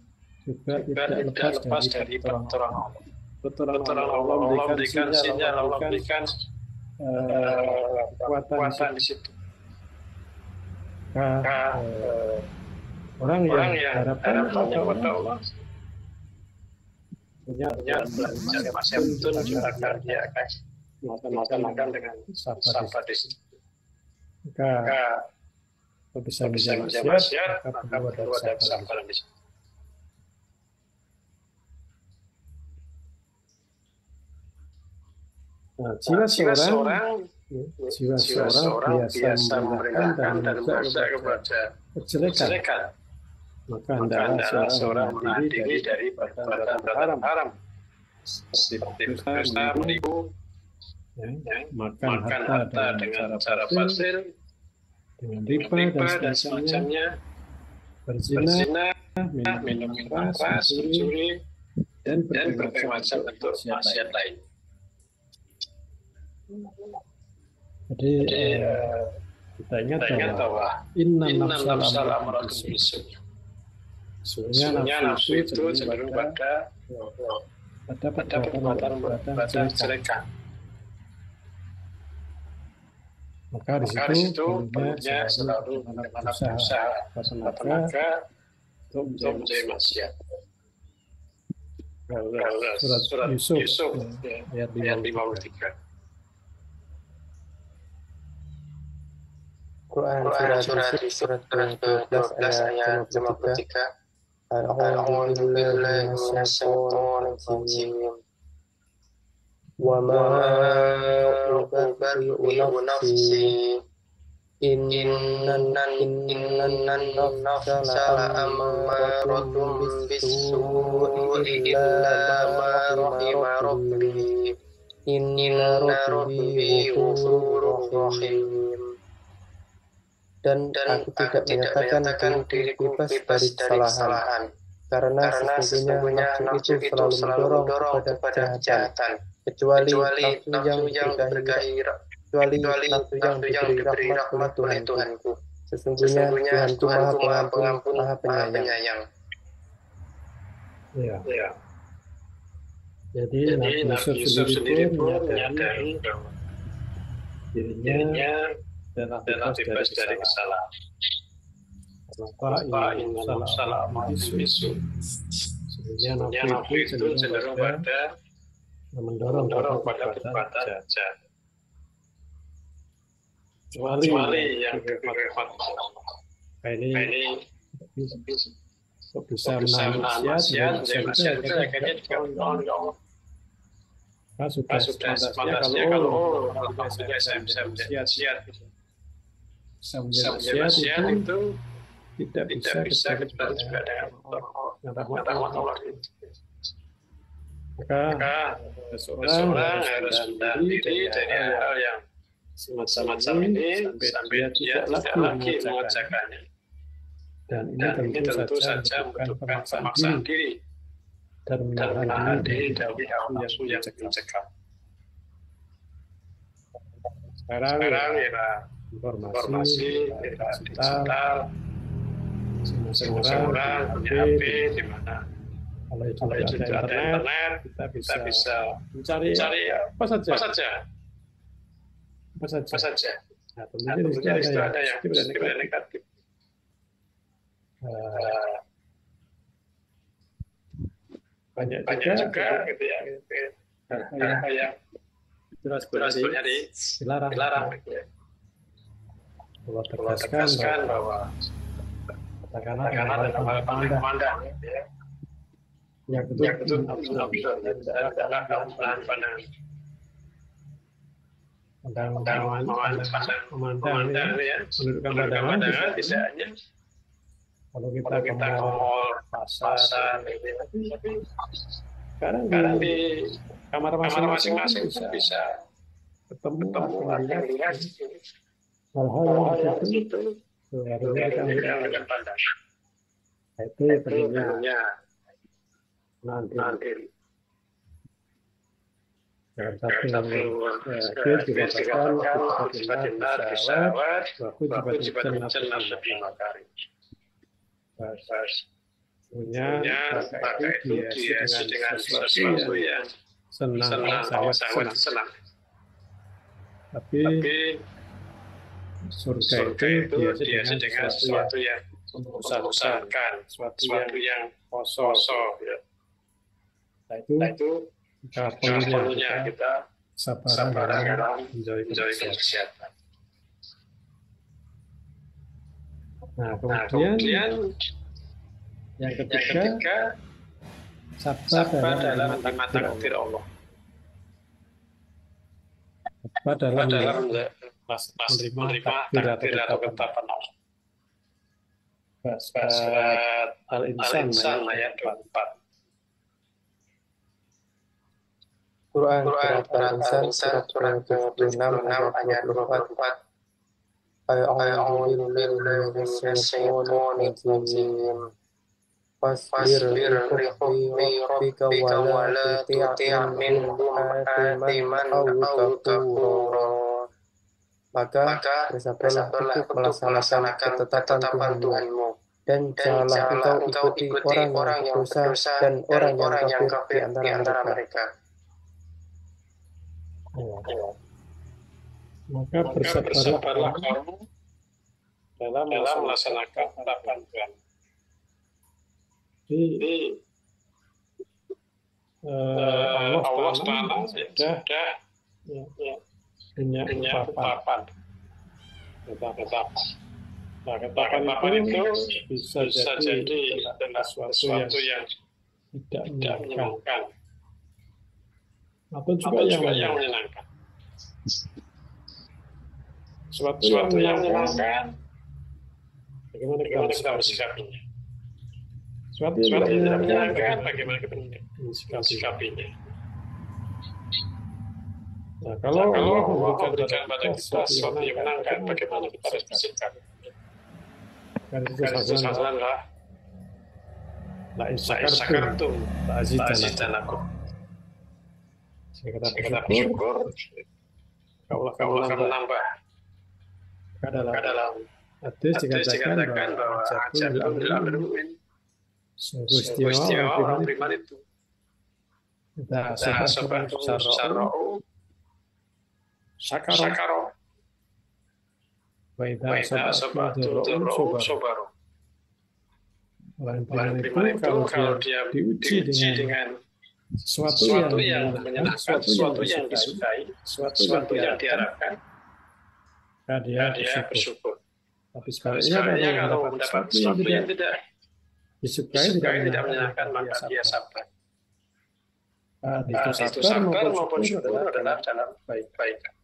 juga tidak lepas dari pertolongan Allah. Pertolongan Allah memberikan sinyal, Allah memberikan kekuatan di situ. Orang yang harapannya kepada Allah punya masih betul agar dia akan melaksanakan dengan sabar di situ. Maka bisa menjadi maksiat, maka perlu ada kesabaran di situ. Jiwa seorang biasa merendahkan dan berusaha kepada kejelekan. Maka hendaklah seorang menahan diri dari perbuatan haram, seperti berdusta, menipu, makan harta dengan cara fasil, dengan riba dan semacamnya, berzina, minum keras, mencuri, dan berbagai macam bentuk maksiat lain. Jadi kita ingat bahwa inna nafsal amaratun bisu. Sesungguhnya nafsu itu cenderung pada perbuatan kejelekan. Maka di situ perlunya selalu berusaha tenaga untuk menjadi maksiat. Surat Yusuf ayat 53. Quran surat ke-12 ayat 53. A'udzu billahi minasyaitonir rajim. Wa ma ubarri'u nafsi innan nafsa la'ammaratun bis-su'i illa ma rahima rabbi inna rabbi ghafurur rahim. Dan aku tidak menyatakan diriku bebas dari kesalahan, karena sesungguhnya nafsu itu selalu mendorong kepada kejahatan, kecuali nafsu yang diberi rahmat oleh Tuhanku. Sesungguhnya Tuhanku Maha Pengampun, Maha Penyayang. Ya. Jadi Nabi Yusuf sendiri pun menyadari bahwa dirinya telah bebas dari kesalahan. Maka salah bisu. Sebenarnya nafsu itu cenderung pada mendorong pada perbuatan jahat. Kecuali yang bermanfaat. Ini bisa menahan maksiat itu akhirnya dikawal. Sudah sepantasnya kalau bisa menjadi maksiat itu tidak bisa kita juga dengan rahmat Allah. Maka seseorang harus menahan diri dari hal yang semacam ini sampai dia tidak lagi mengerjakannya. Dan ini tentu saja membutuhkan pemaksaan diri dan menahan diri dari hawa nafsu yang mencekam. Sekarang era informasi, era digital, semua orang punya HP, di mana kalau itu ada internet, kita bisa mencari apa saja. Nah, tentunya di situ ada yang positif dan negatif. Banyak juga gitu ya, yang jelas dilarang gitu ya. Allah tegaskan bahwa katakanlah dengan pandang ya. Yang itu adalah pandangan. Memandang ya, menundukkan pandangan tidak hanya kalau kita ke mall, pasar, tapi sekarang di kamar masing-masing bisa ketemu atau melihat hal-hal yang itu harusnya kita pandang. Itu perlunya nanti. Yang satu dia dikatakan kita pesawat, waktu juga lebih makari. Punya maka itu dia dengan sesuatu yang sangat senang. Tapi surga itu biasa dengan sesuatu yang membosankan, sesuatu yang kosong. Ya. Nah itu perlunya kita sabar dalam menjaga kesehatan. Nah kemudian yang ketiga sabar dalam menerima takdir Allah. Sabar dalam menerima takdir atau ketetapan Allah. Surat Al-Insan ayat 24. Quran Al-Insan surat ke-26 ayat 24. A'udzu billahi minasyaitonir rajim. Fasbir li hukmi rabbika wa la tuti' minhum athiman aw kafura. Maka bersabarlah untuk melaksanakan ketetapan Tuhanmu, dan janganlah engkau ikuti orang yang berdosa dan orang yang kafir di antara mereka. Maka bersabarlah kamu dalam melaksanakan ketetapan Tuhan. Jadi Allah Ta'ala sudah punya ketetapan. Nah, ketetapan itu bisa jadi sesuatu yang tidak menyenangkan atau juga yang menyenangkan. Sesuatu yang menyenangkan, bagaimana kita bersikapinya? Sesuatu yang tidak menyenangkan, bagaimana kita bersikapinya? Nah, kalau Allah memberikan pada kita sesuatu yang menyenangkan, bagaimana kita harus bersikap? Kan itu sasaranlah. La isakartum ta'azidanakum. Jika kita bersyukur, Allah akan menambah. Dalam hadis dikatakan bahwa ajabun bil amrin sungguh istimewa orang beriman itu. Kita syara'u syakaro wa idza sabatu sabaru. Orang beriman itu kalau dia diuji dengan sesuatu yang menyenangkan, sesuatu yang disukai, sesuatu yang diharapkan, dia bersyukur. Tapi sebaliknya kalau mendapat sesuatu yang tidak disukai, tidak menyenangkan, maka dia sabar. Itu sabar maupun syukur adalah dalam baik-baikan.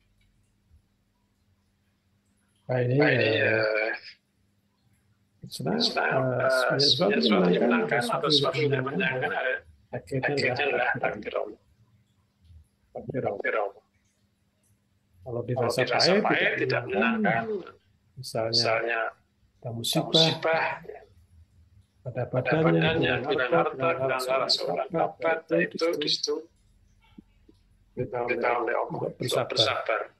Ini sesuatu yang menyenangkan atau sesuatu yang tidak menyenangkan akhirnya adalah takdir Allah. Kalau dirasa pahit tidak menyenangkan, misalnya musibah pada badannya, hilang harta, hilang salah seorang dapat, itu di situ kita oleh Allah bersabar.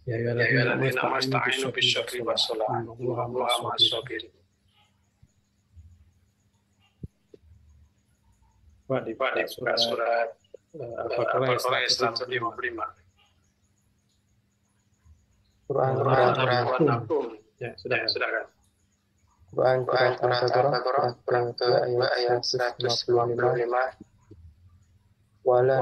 Ya ayyuhalladzina amanu bisyabri wassalah. Allahu ma'as-sabirin. Di surat Al-Baqarah 155. Quran ya silakan. Quran Al-Baqarah ayat 155. Wala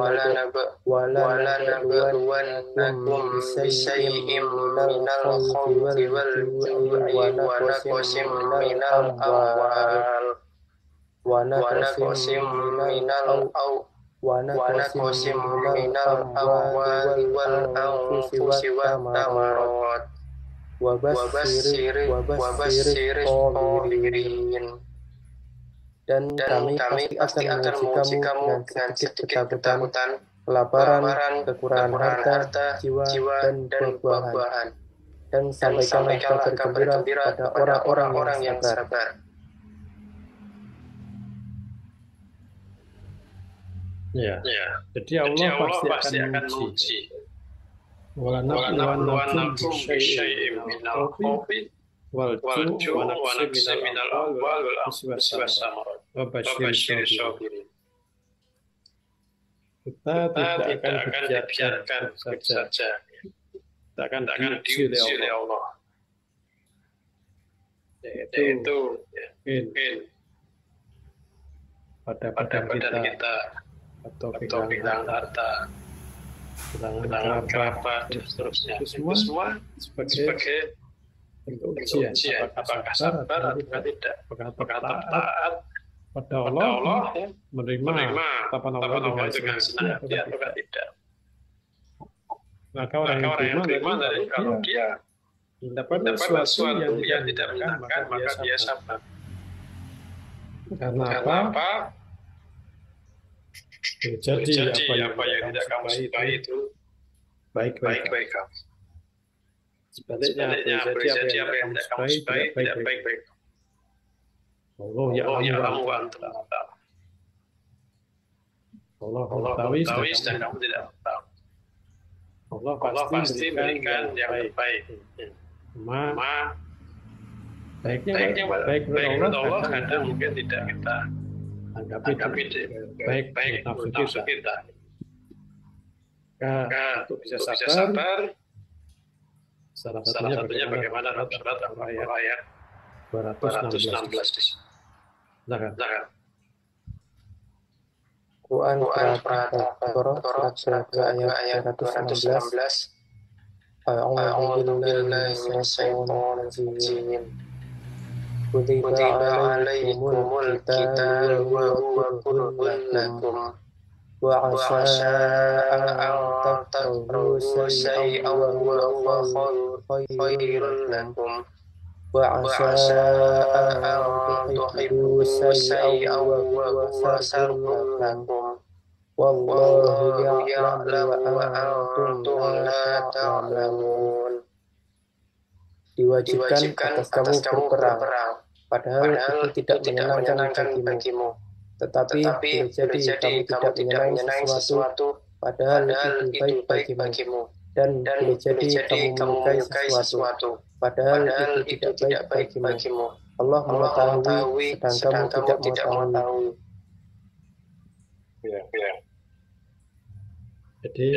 nabluwannakum bisyai'in minal khawfi wal ju'i wa naqsin minal amwal wa naqsin minal amwali wal anfusi wat thamarat wa basyiril sabirin. dan kami pasti akan menguji kamu dengan sedikit ketakutan, kelaparan, kekurangan harta, jiwa, dan buah-buahan. Dan sampaikanlah kabar gembira pada orang-orang yang sabar. Ya. Jadi Allah pasti akan menguji. Walanabluwannakum bisyai'in minal khawfi wal ju'i wa naqsin minal amwali wal anfusi was samarat wa basyiril sabirin. Kita tidak akan dibiarkan saja. Kita akan diuji oleh Allah. Yaitu pada badan kita atau kehilangan harta, kehilangan kerabat, dan seterusnya. Itu semua sebagai bentuk ujian. Apakah sabar atau tidak? Apakah taat pada Allah, menerima tapan Allah dengan senang hati atau tidak? Maka orang yang terima dari kalau dia mendapat sesuatu yang tidak menyenangkan, maka dia sabar. Karena apa? Jadi apa yang tidak kamu sukai itu baik-baik kamu. Sebaliknya jadi apa yang tidak kamu sukai tidak baik-baik. Allah ya'lamu wa antum la ta'lamun. Allah mengetahui sedang kamu tidak tahu. Allah pasti memberikan yang terbaik. Baiknya baik menurut Allah kadang mungkin tidak kita anggapi baik nafsu kita. Untuk bisa sabar, salah satunya bagaimana surat Al-Ayat 216 di sini. Quran surat ayat 216. A'udzu billahi minasyaitonir rajim. Kutiba alaikumul qitalu wa huwa kurhun lakum wa 'asa an takrahu shay'an wa huwa khairun lakum wa 'asa an tuhibbu shay'an wa huwa sharrun lakum wallahu ya'lamu wa antum la ta'lamun. Diwajibkan atas kamu berperang, padahal itu tidak menyenangkan bagimu. Tetapi boleh jadi kamu tidak menyenangi sesuatu, padahal itu baik bagimu. Dan boleh jadi kamu menyukai sesuatu, padahal itu tidak baik bagimu. Allah mengetahui, sedang kamu tidak mengetahui. Jadi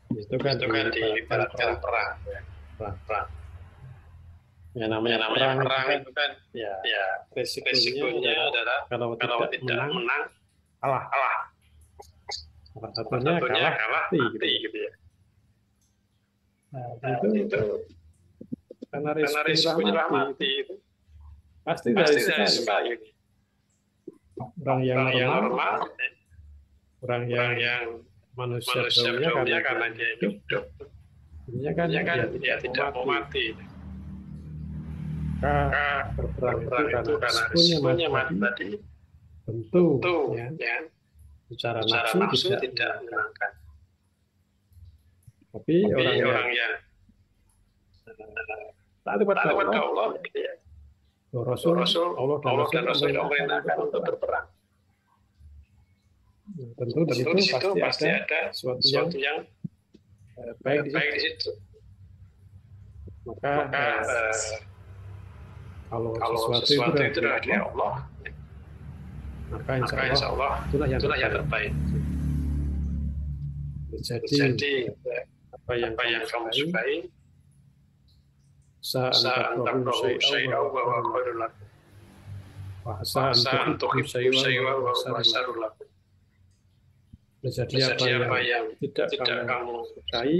itu kan diibaratkan perang. Yang namanya perang itu kan ya resikonya adalah kalau tidak menang kalah. Salah satunya kalah mati gitu ya. Nah, itu karena risikonya mati itu pasti dari sekali. Orang yang normal, orang yang manusia daunnya karena dia hidup, dia kan dia tidak mau mati. Berperang itu karena risikonya mati tadi, tentu ya, secara nafsu tidak menyenangkan. Tapi orang yang taat kepada Allah, Rasul Allah dan Rasul memerintahkan untuk berperang. Tentu di situ pasti ada sesuatu yang baik di situ. Maka kalau sesuatu itu dari Allah, maka insya Allah itulah yang terbaik. Jadi apa yang kamu sukai, sa'an takrahu syai'an wa huwa khairun lakum, wa sa'an tuhibbu syai'an wa huwa syarrun lakum. Jadi apa yang tidak kamu sukai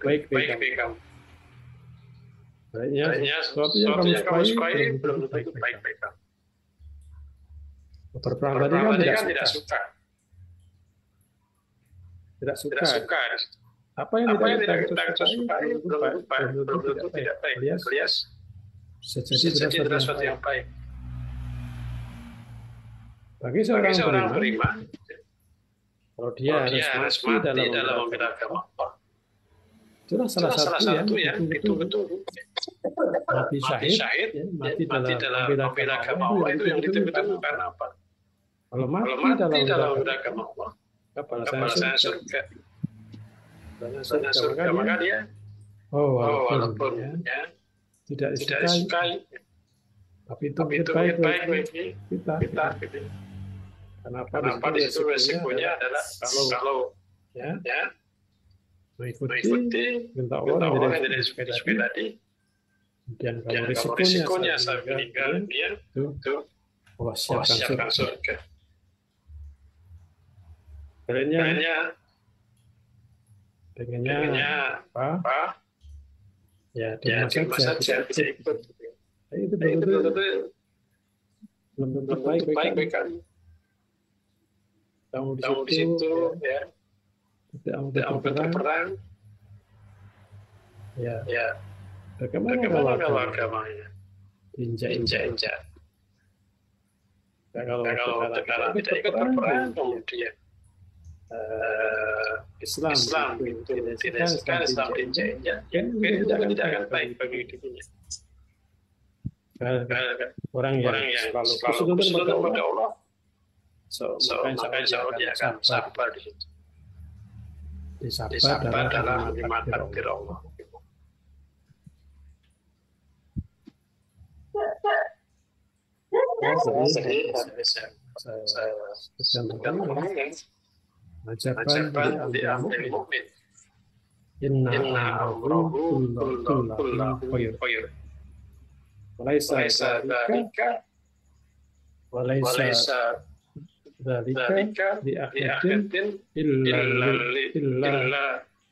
baik kamu. Baiknya sesuatu yang kamu sukai belum tentu baik kamu. Berperang tadi kan tidak suka. Tidak suka. Apa yang tidak kita sukai belum tentu tidak baik. Alias bisa jadi sesuatu yang baik. Bagi seorang beriman, kalau dia harus mati dalam membela agama Allah, itulah salah satu yang betul-betul mati syahid, mati dalam membela agama Allah itu yang betul-betul karena apa? Kalau mati dalam membela agama Allah, balasannya surga. Surga maka dia walaupun ya, tidak disukai, tapi itu baik bagi kita. Kenapa di situ resikonya adalah kalau ya mengikuti perintah Allah yang tidak disukai tadi, dan kalau risikonya saat meninggal dia itu Allah siapkan surga. Pengennya apa? Ya, terima saja bisa ikut. Itu betul-betul belum tentu baik-baik kan. Kamu di situ ya. Tidak mau berperang. Ya. Bagaimana kalau agamanya? Injak. Kalau sekarang tidak ikut berperang, kemudian Islam itu tidak sekali Islam injak-injak, tidak akan baik bagi dirinya. Orang yang selalu bersyukur kepada Allah, maka insya Allah dia akan sabar di situ. Sabar dalam menerima takdir Allah. Saya ajaban diambil mukmin. Inna amrahu kullahu khair. Walaysa dzalika li ahadin illa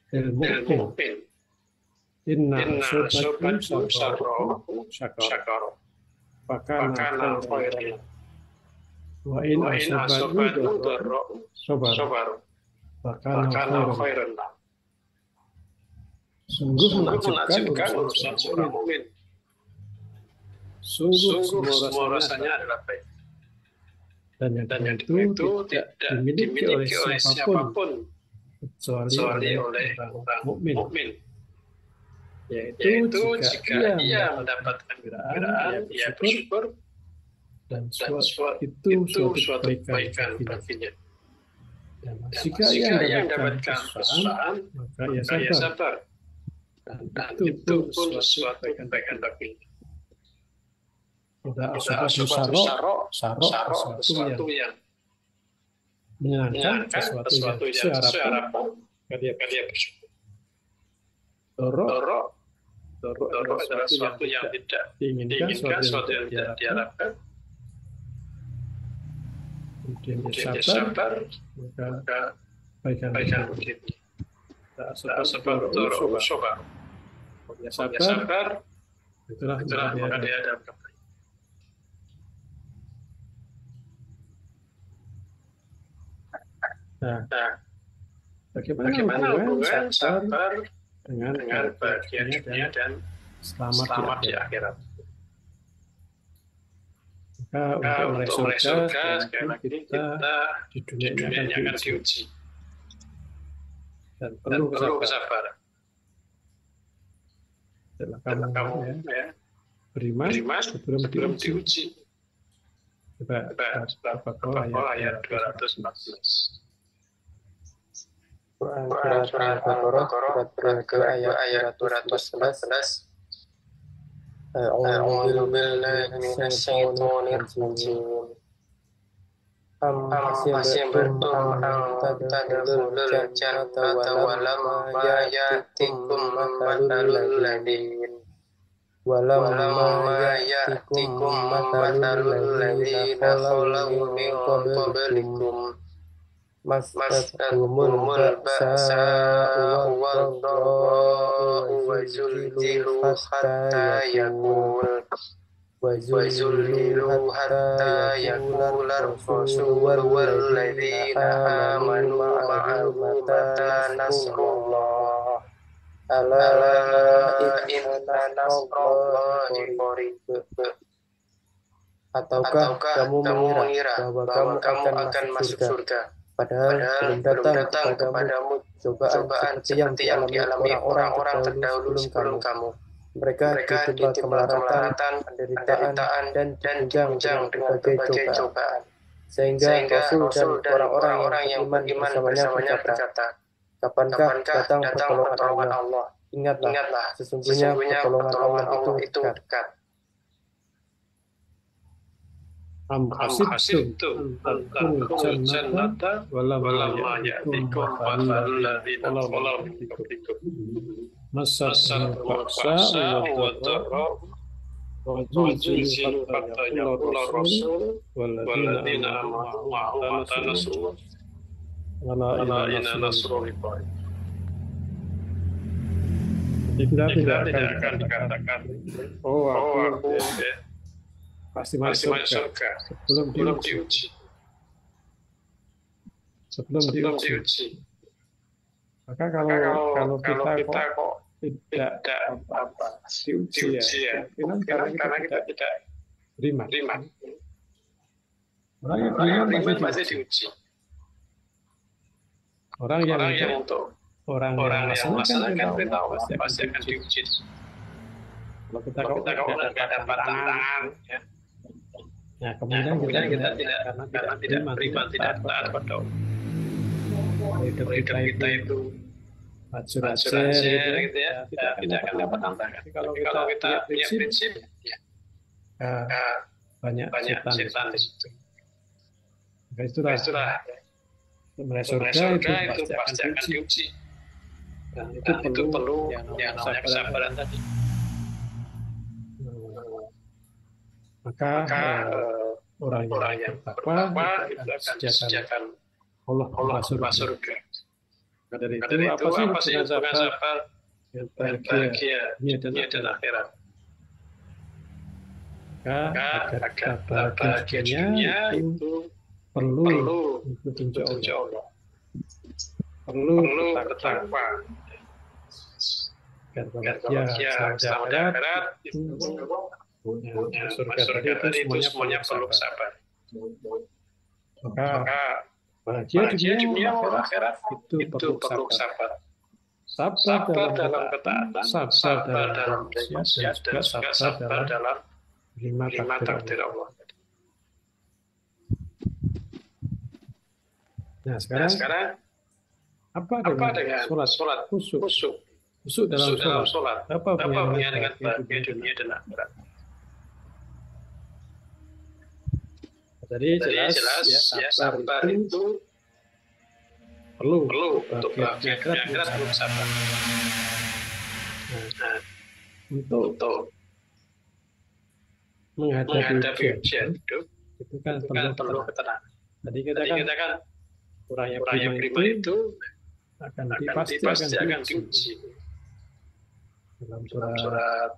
lil mu'min. Inna asabakum sarrahu syakara. Fakana khairan. Wa in asabakum darrahu sabar. Fakana khairan. Sungguh menakjubkan urusan seorang mukmin. Sungguh semua rasanya adalah baik. Dan yang itu tidak dimiliki oleh siapapun kecuali oleh orang mukmin. Yaitu jika ia mendapatkan kegembiraan, ia bersyukur, dan itu suatu kebaikan baginya. Dan jika ia mendapatkan kesusahan, maka ia sabar. Dan itu pun suatu kebaikan baginya. Udah sesuatu yang menyenangkan, sesuatu yang sesuai harapan, dia bersyukur. Doro adalah sesuatu yang tidak diinginkan, sesuatu yang tidak diharapkan. Kemudian dia sabar, maka kebaikan begini. Sabar, sobar. Dia sabar, itulah maka dia ada kebaikan. Nah, bagaimana hubungan sabar dengan bahagia dunia dan selamat di akhirat? Maka untuk meraih surga, sekali lagi kita di dunia ini akan diuji dan perlu kesabaran. Setelah kamu beriman sebelum diuji. Coba ayat 214. Quran Al-Baqarah ke ayat 214. A'udzu billahi minasyaitonir rajim. Hasibtum an tadkhulul jannata wa lamma ya'tikum mathalul ladzina khalaw min qablikum mas'athumul ba'sa'u wad-dharra'u wa zulzilu hatta yaqula ar-rasulu wal-ladzina amanu ma'ahu mata nasrullah ala inna nasrallahi qarib. Ataukah kamu mengira bahwa kamu akan masuk surga, padahal belum datang kepadamu cobaan seperti yang dialami orang-orang terdahulu sebelum kamu. Mereka ditimpa kemelaratan, penderitaan, dan digunjang dengan berbagai cobaan. Sehingga Rasul dan orang-orang yang beriman bersamanya berkata, kapankah datang pertolongan Allah? Ingatlah, sesungguhnya pertolongan Allah itu dekat. Am hasibtum an tadkhulul jannata walamma ya'tikum mathalul ladzina khalaw min qablikum massatuhum ba'sa'u wad-dharra'u wa zulzilu hatta yaqula ar-rasul walladzina amanu ma'ahu mata nasrullah wala inna nasrullahi. Tidak akan dikatakan, oh aku pasti masuk surga sebelum diuji. Maka kalau kita kok tidak diuji ya, karena kita tidak terima. Orang yang beriman pasti diuji. Orang yang untuk orang yang melaksanakan perintah Allah pasti akan diuji. Kalau kita tidak dapat tantangan, ya. Nah, kemudian kita tidak karena tidak beriman, tidak taat pada Allah. Kita itu acur-acur gitu ya, tidak akan dapat tantangan. Kalau kita punya prinsip, ya, banyak setan di situ. Itulah surga itu pasti akan diuji. Dan itu perlu yang namanya kesabaran tadi. Maka orang yang bertakwa itu akan disediakan Allah surga. Dari itu apa sih hubungan sabar yang bahagia dunia dan akhirat? Agar bahagia dunia itu perlu petunjuk Allah, perlu bertakwa. Agar bahagia selamat akhirat itu surga tadi itu semuanya perlu sabar. Maka bahagia dunia akhirat itu perlu sabar. Sabar dalam ketaatan, sabar dalam maksiat, dan juga sabar dalam menerima takdir Allah. Nah sekarang apa dengan sholat khusyuk dalam sholat? Apa hubungannya dengan bahagia dunia dan akhirat? Jadi jelas ya, sabar itu perlu untuk bahagia akhirat perlu sabar. Nah, untuk menghadapi ujian hidup itu kan perlu ketenangan. Tadi kita kan orang yang beriman itu pasti akan diuji. Dalam surat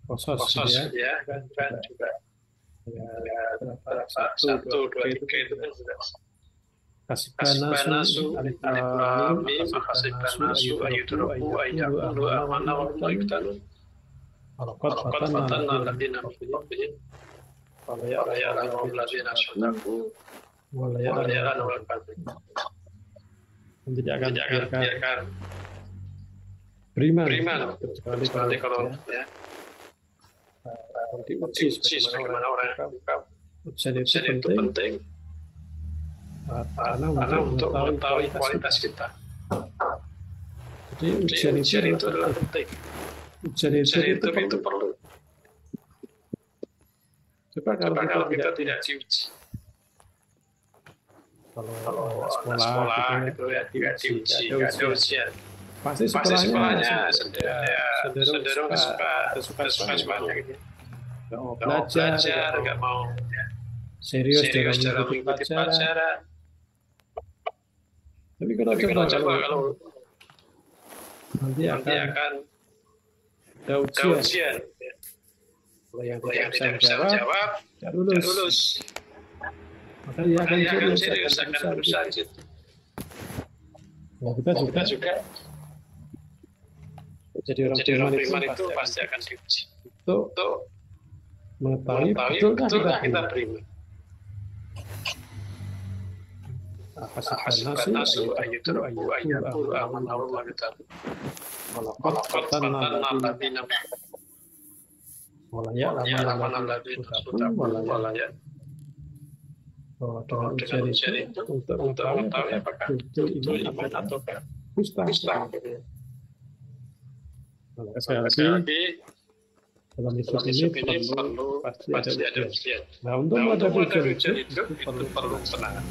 Qasas ya kan juga satu dua tiga itu kan sudah kasibanasu alif lam mim kasibanasu ayudrabu ayyaqulu amanna wa hum la yuftanun walaqad fatanna alladziina min qablihim wa la ya'lamu alladziina sadaqu wa la ya'lamu al-kadhibin. Tidak akan dibiarkan beriman kecuali kalau ya diuji sebagaimana orang ujian itu penting karena untuk mengetahui kualitas kita. Jadi ujian itu adalah penting. Ujian itu perlu. Coba kalau kita tidak diuji. Kalau sekolah gitu ya tidak diuji, tidak ada ujian. Pasti sekolahnya cenderung suka-sukanya gitu. Belajar, nggak mau serius dalam mengikuti pelajaran. Tapi kalau nanti akan ada ujian. Kalau yang tidak bisa menjawab, tidak lulus. Maka dia akan serius, akan berusaha di situ. Nah, kita juga jadi orang beriman itu pasti akan diuji. Untuk mengetahui betulkah kita beriman. Apa nasu ayatul aman Allah kita. Walaqad fatanna alladziina wala ya'lamu wala ya. Dengan ujian itu untuk mengetahui apakah betul iman atau dusta. Sekali lagi dalam hidup ini perlu pasti ada ujian. Nah, untuk menghadapi ujian itu perlu ketenangan.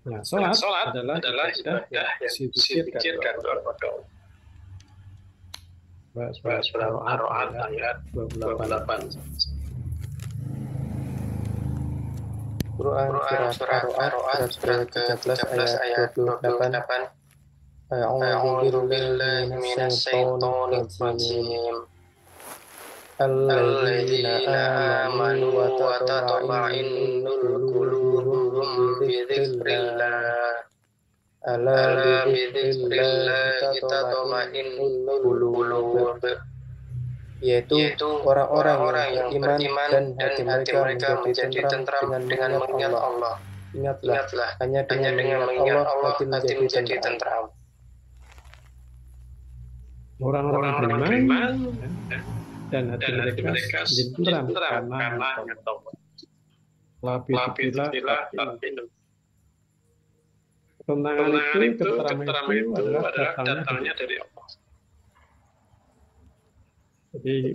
Nah, sholat adalah ibadah yang dipikirkan kepada Allah. Ar-Ra'd ayat 28. Quran surat Ar-Ra'd surat ke-13 ayat 28. A'udzu billahi minasyaitonir rajim. Alladzina amanu wa tatma'innu qulubuhum bi dzikrillah. Ala bi dzikrillah tatma'innul qulub. Yaitu orang-orang yang beriman dan hati mereka menjadi tentram dengan mengingat Allah. Ingatlah, hanya dengan mengingat Allah hati menjadi tentram. Orang-orang beriman dan hati mereka menjadi tentram karena ingat Allah. Lapitilah tatma'innu. Ketenangan itu adalah datangnya dari Allah. Jadi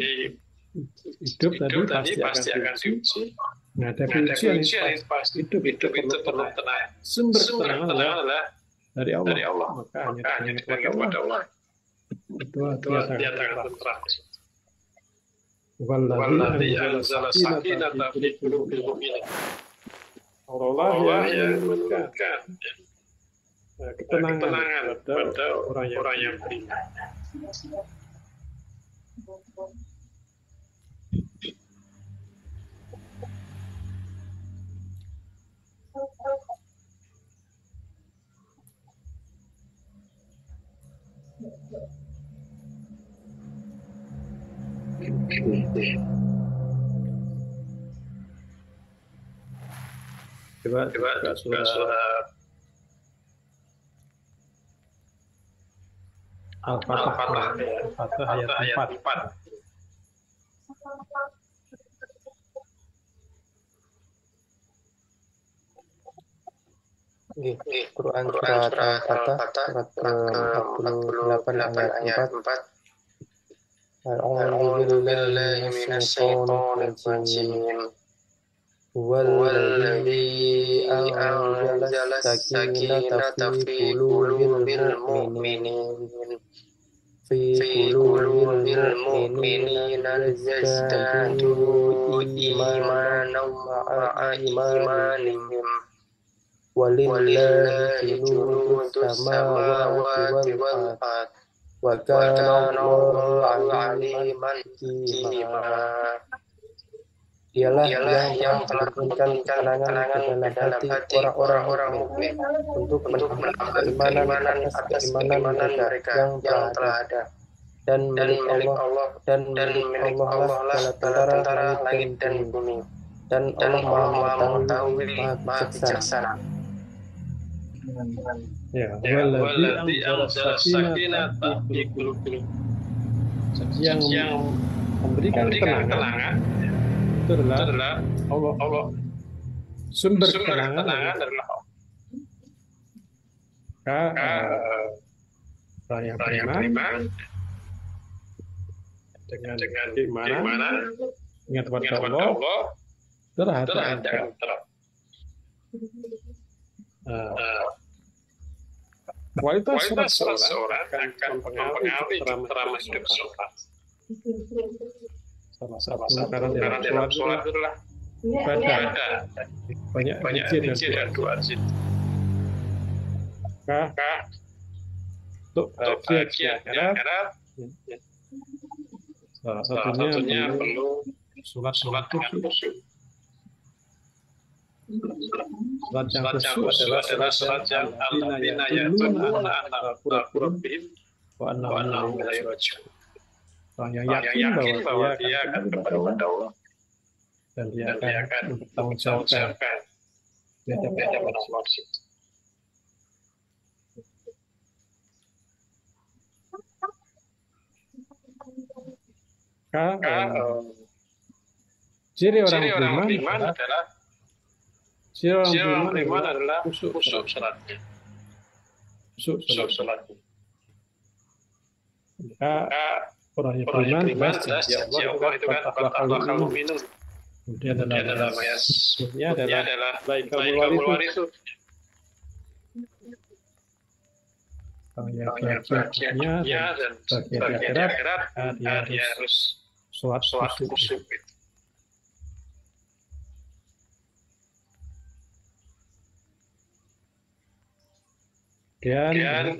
hidup tadi pasti akan diuji. Menghadapi ujian pasti hidup itu perlu tenang. Sumber ketenangan adalah dari Allah. Maka hanya kepada Allah. Itu dia akan tentram. Walladzi anzala sakinata fi qulubil mu'minin. Allah yang memberikan ketenangan pada orang yang beriman. Coba surat Al-Fatihah ayat 4. Quran surat Al-Fatihah surat ke-48 ayat 4. A'udzu billahi minasyaitonir rajim. Huwallazi anzala sakinata fi qulubil mu'minin yazdadu imanan ma'a imanihim. Walillahi junudus samawati wal ardh. Wa kana Allahu 'aliman hakima. Dialah yang telah memberikan ketenangan ke dalam hati orang-orang mukmin untuk menambah keimanan atas keimanan mereka yang telah ada. Dan milik Allah lah segala tentara langit dan bumi. Dan Allah Maha mengetahui, Maha bijaksana. Ya, walladzi anzala sakinata fi qulubil yang memberikan ketenangan itu adalah Allah. Sumber ketenangan adalah Allah. Orang yang beriman dengan keimanan ingat kepada Allah terhadap kualitas seorang akan mempengaruhi cara hidup seorang. Salah satu karena dalam sholat adalah ibadah, banyak zikir dan doa zikir. Untuk bahagia di akhirat, salah satunya perlu sholat dengan khusyuk. Sholat yang khusyuk adalah sholat yang alladzina ya'lamuna anna rabbahum wa annahum ilaihi raji'un. orang yang yakin bahwa dia akan kembali kepada Allah dan dia akan mempertanggungjawabkan di hadapan Allah. Ciri orang beriman adalah khusyuk salatnya. Khusyuk salatnya. Maka orang yang beriman jelas ya Allah itu kan kalau minum. Kemudian adalah maksudnya adalah laikamul warisu. Orang yang bahagianya dan bahagia di akhirat dia harus sholat khusyuk. Kemudian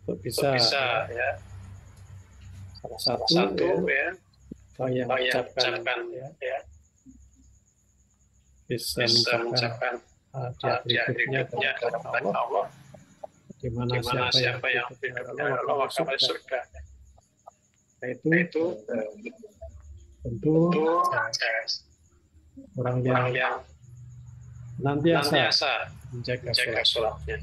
untuk bisa ya salah satu ya yang mengucapkan ya bisa mengucapkan di berikutnya kepada Allah di mana siapa yang berdoa Allah akan masuk surga. Itu tentu orang yang nantiasa menjaga sholatnya.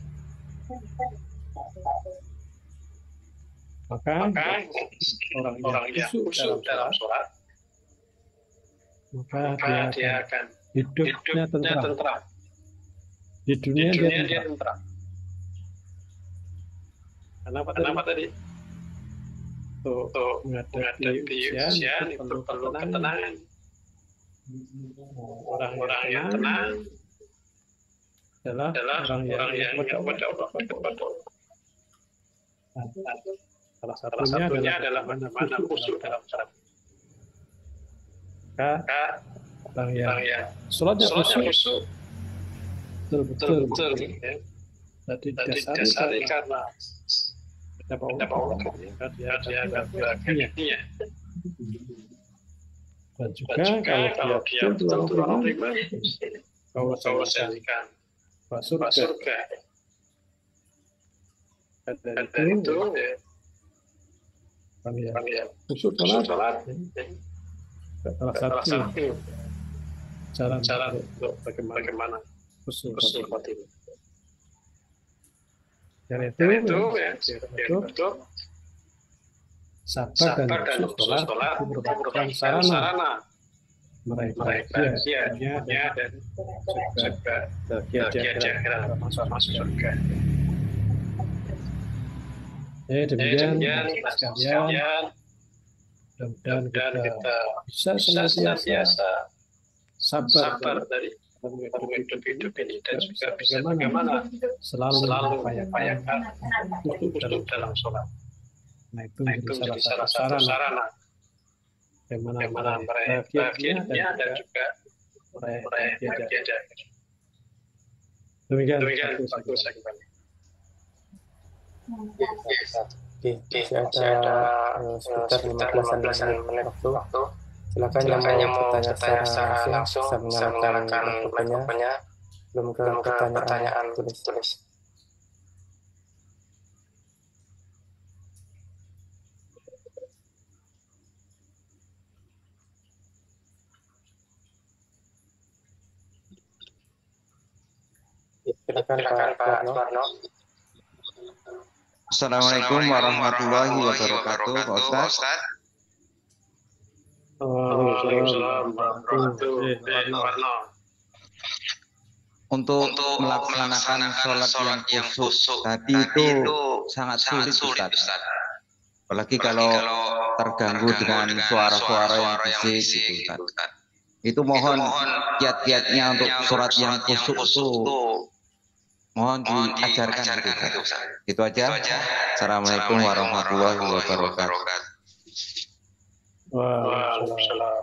Maka orang yang khusyuk dalam sholat, maka dia akan hidupnya tentram. Di dunia dia tentram. Kenapa tadi? Untuk menghadapi ujian itu perlu ketenangan. Orang yang tenang adalah orang yang kepada Allah. Salah satunya adalah mana khusyuk dalam sholat. Maka orang yang sholatnya khusyuk betul ya. Tadi dasari karena dapat Allah dia akan bahagia. Dan juga kalau dia betul orang beriman, Allah jadikan surga. Dan itu ya khusyuk sholat salah satu cara untuk bagaimana khusyuk sholat. Dan itu sabar dan khusyuk sholat merupakan sarana meraih bahagia dan juga bahagia di akhirat masuk surga. Demikian sekalian, mudah-mudahan kita bisa senantiasa sabar dari hidup ini dan juga bisa bagaimana selalu mengupayakan khusyuk dalam sholat. Nah itu menjadi salah satu sarana bagaimana meraih bahagia dan juga meraih bahagia di akhirat. Demikian satu segmen. Oke, masih ada sekitar 15 menit waktu. Silakan yang mau bertanya secara langsung bisa menyalakan mikrofonnya. Belum ke pertanyaan tulis. Silakan Pak Warno. Assalamualaikum warahmatullahi wabarakatuh, Pak Ustaz. Untuk melaksanakan sholat yang khusyuk tadi itu sangat sulit, Ustaz. Apalagi kalau terganggu dengan suara-suara yang bising, Ustaz. Itu mohon kiat-kiatnya untuk sholat yang khusyuk itu mohon diajarkan gitu, Ustaz. Itu aja. Assalamualaikum warahmatullahi wabarakatuh. Waalaikumsalam.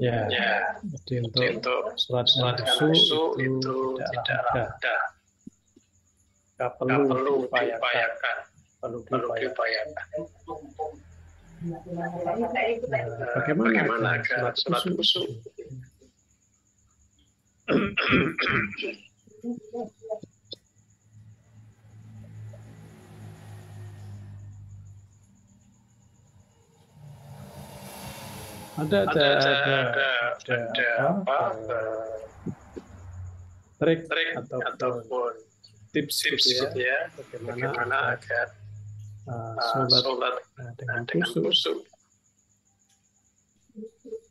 Ya, jadi untuk sholat khusyuk itu tidaklah mudah. Perlu diupayakan. Bagaimana agar sholat khusyuk? Ada apa? Trik ataupun tips gitu ya, bagaimana agar sholat dengan khusyuk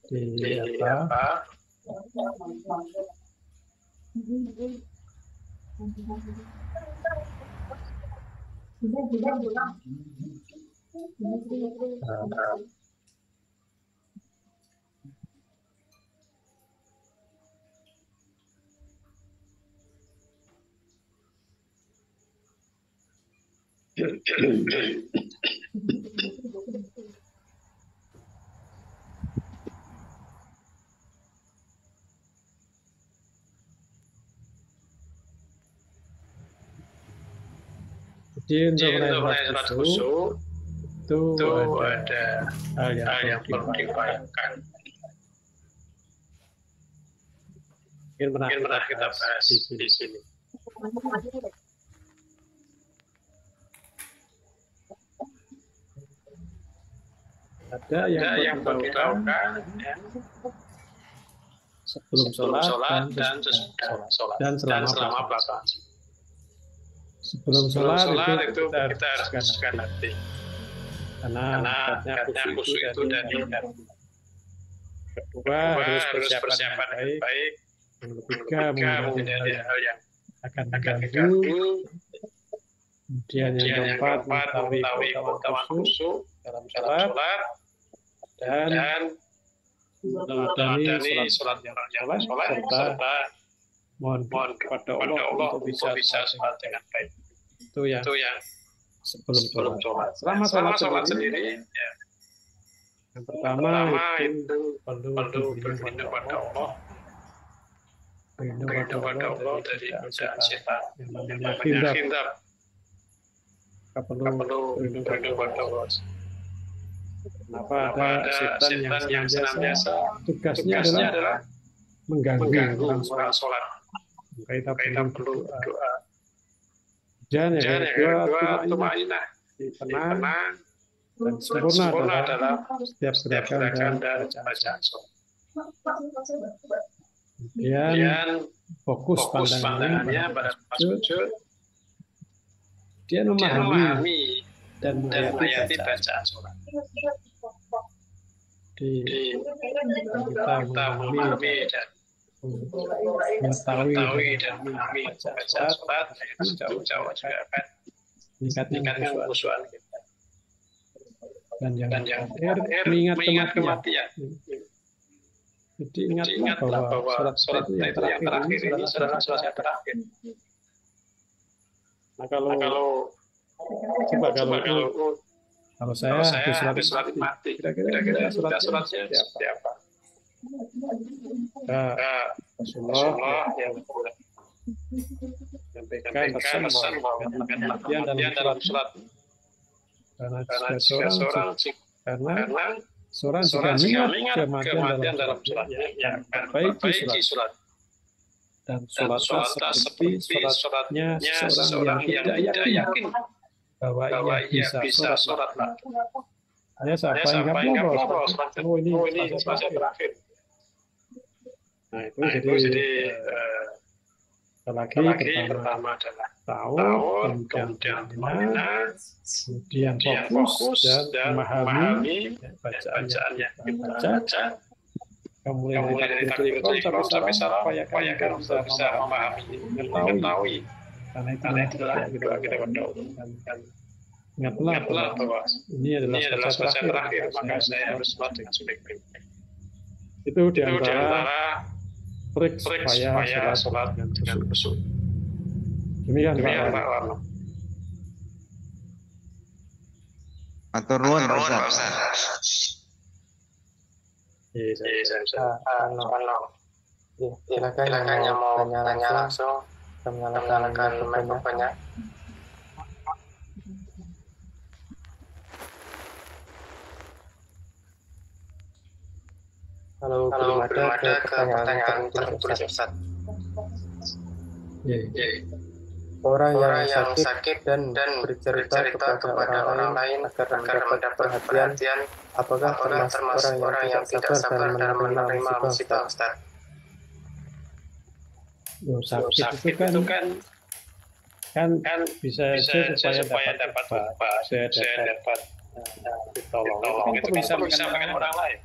di apa? Jadi untuk sholat khusyuk itu ada hal yang perlu dibayangkan. Mungkin pernah kita bahas di sini. Ada yang perlu dilakukan sebelum sholat dan sesudah sholat dan selama pelaksanaan. Sebelum sholat itu kita harus kasihkan hati, karena khusyuk itu dari kedua harus persiapan yang baik, yang ketiga menghindari hal yang akan mengganggu, kemudian yang keempat mengetahui keutamaan khusyuk dalam sholat dan meneladani sholat yang serta mohon kepada Allah untuk bisa sholat dengan baik. Itu yang sebelum sholat. Selama sholat sendiri, ya. Yang pertama itu perlu berlindung pada Allah. Berlindung pada Allah dari godaan setan yang namanya hindar. Kita perlu berlindung pada Allah. Kenapa ada setan yang senantiasa tugasnya adalah mengganggu orang sholat. Kita perlu doa. Dan yang kedua, tumainah, tenang dan sempurna adalah setiap gerakan dan bacaan sholat. Kemudian fokus pandangannya pada sujud. Dia memahami dan menghayati bacaan sholat. Kita memahami dan mengetahui dan memahami bacaan sholat itu jauh-jauh juga akan meningkatkan kekhusyuan kita. Dan yang terakhir mengingat kematian. Jadi ingatlah bahwa sholat itu yang terakhir ini adalah sholat yang terakhir. Nah kalau saya habis sholat mati, kira-kira sholatnya seperti apa? Rasulullah yang menyampaikan pesan bahwa kematian dalam sholat. Karena seorang jika mengingat kematian dalam sholatnya, yang akan perbaiki sholat. Dan sholatnya seperti sholatnya seorang yang tidak yakin bahwa ia bisa sholat lagi. Hanya siapa yang bahwa ini sholat terakhir. Nah itu jadi lagi pertama adalah tahu, kemudian kemudian fokus dan memahami bacaan yang kita baca. Kemudian dari takbir sampai salam, upayakan untuk bisa memahami, mengetahui. Karena itu adalah doa kita berdoa. Ingatlah bahwa ini adalah sholat terakhir, maka saya harus sholat dengan sebaik-baiknya. Itu di antara trik supaya sholat dengan khusyuk. Demikian Pak Warno. Atur nuwun Pak Ustaz. Silakan yang mau tanya langsung, menyalakan mikrofonnya. Kalau belum ada pertanyaan tertulis Ustaz. orang yang sakit dan bercerita kepada orang lain agar mendapat perhatian. Apakah termasuk orang yang tidak sabar dalam menerima musibah, Ustaz? Sakit itu kan bisa saja supaya dapat obat, saya dapat ditolong. Itu bisa dengan orang lain.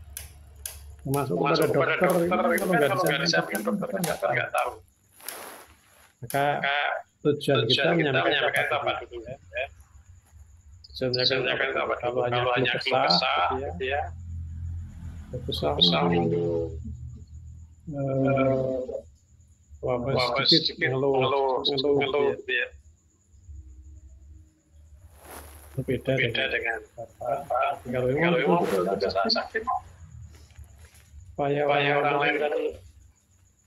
Masuk kepada dokter, kalau nggak disampaikan dokter nggak tahu. Maka tujuan kita menyampaikan apa dulu ya. Tujuannya kan apa? Kalau hanya kesah, ya. Kesah sedikit ngeluh, ya. Berbeda dengan kalau memang sudah sakit, supaya orang lain kan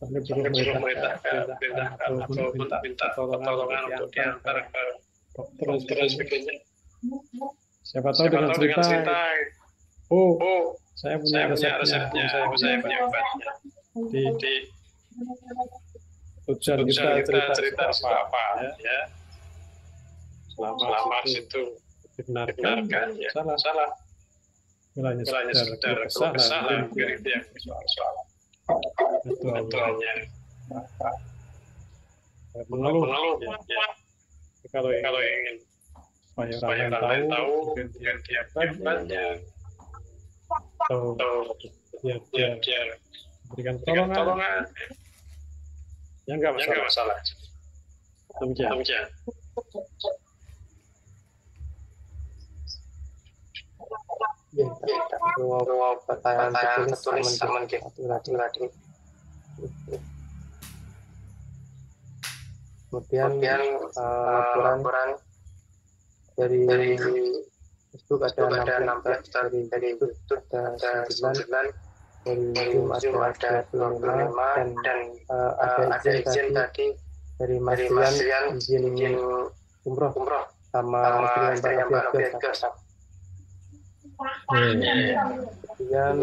belum perintah atau minta pertolongan untuk diantar ke dokter dan sebagainya. Siapa tahu dengan cerita, saya punya resepnya, saya punya obatnya. Di tujuan kita cerita apa ya. Selama situ dibenarkan ya salah. Mulanya sekedar kesalahan mungkin itu yang soal. Itu hanya mengeluh ya. Kalau ingin supaya orang lain tahu biar dia banyak atau dia berikan pertolongan ya nggak masalah. Demikian. Pertanyaan tertulis sama tadi. Kemudian laporan dari Facebook ada 16 dari YouTube ada 9, dari Zoom ada 25 dan ada izin tadi dari Mas Rian izin umroh sama istri yang Mbak Biasa. Kemudian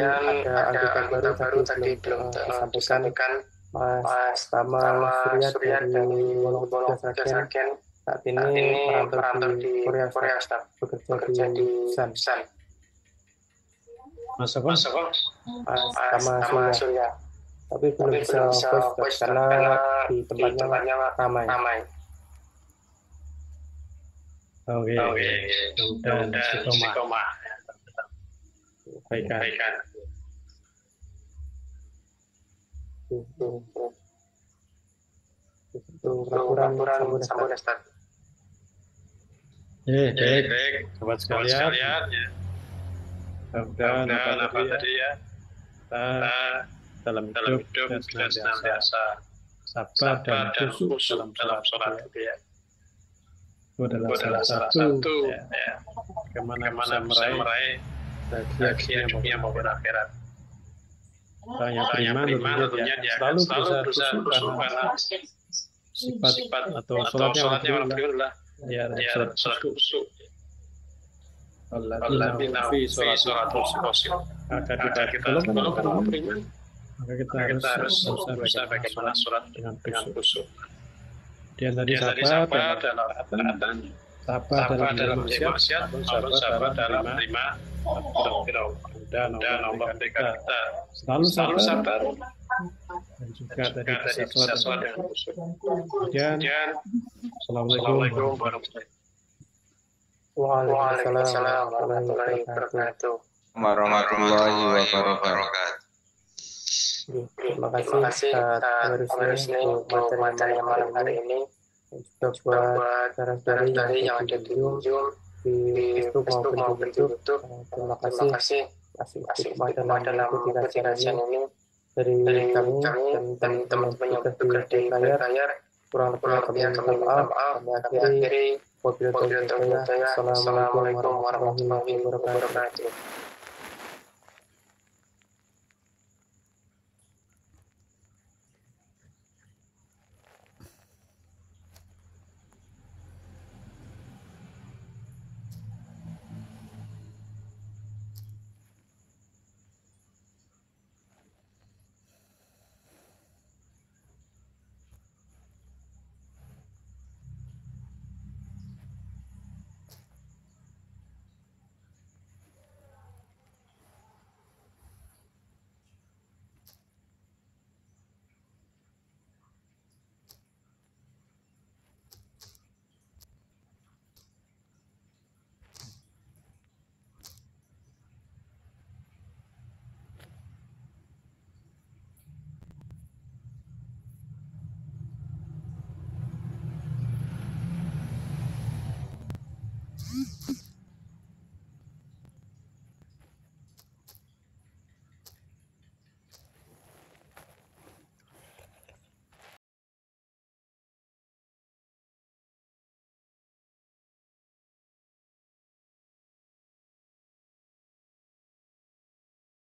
ada anggota baru tadi belum sampaikan Mas Tama Surya dari Wolong Saken saat ini merantau di Korea, bekerja di Busan. Mas Tama Surya. Tapi belum bisa voice karena di tempatnya ramai. Oke. Dan istiqomah. Baikkan. Itu laporan sama Ustaz. Baik. Sobat sekalian. Mudah-mudahan apa tadi ya. Kita dalam hidup kita senantiasa sabar dan khusyuk dalam sholat gitu ya. Itu adalah salah satu ya. Bagaimana bisa meraih bahagia dunia maupun akhirat. Orang yang beriman tentunya dia selalu berusaha karena sifat atau sholatnya orang beriman adalah sholat khusyuk. Alladzina fi sholatihim khusyuk. Maka kita kalau beriman maka kita harus berusaha bagaimana sholat dengan khusyuk. Dia tadi sabar dalam taatan, sabar dalam maksiat, sabar dalam menerima dan Allah berikan kita selalu sabar dan juga tadi bisa sholat dengan khusyuk. Kemudian Assalamualaikum warahmatullahi wabarakatuh. Waalaikumsalam warahmatullahi wabarakatuh. Terima kasih harusnya untuk materi malam hari ini. Juga buat saudara-saudari yang ada di Zoom, di Facebook maupun di YouTube. Terima kasih kepada dalam kajian ini dari kami dan teman-teman yang bertugas di layar. Kurang lebihnya kami minta maaf. Kami akhiri. Assalamualaikum warahmatullahi wabarakatuh. Wabarakatuh.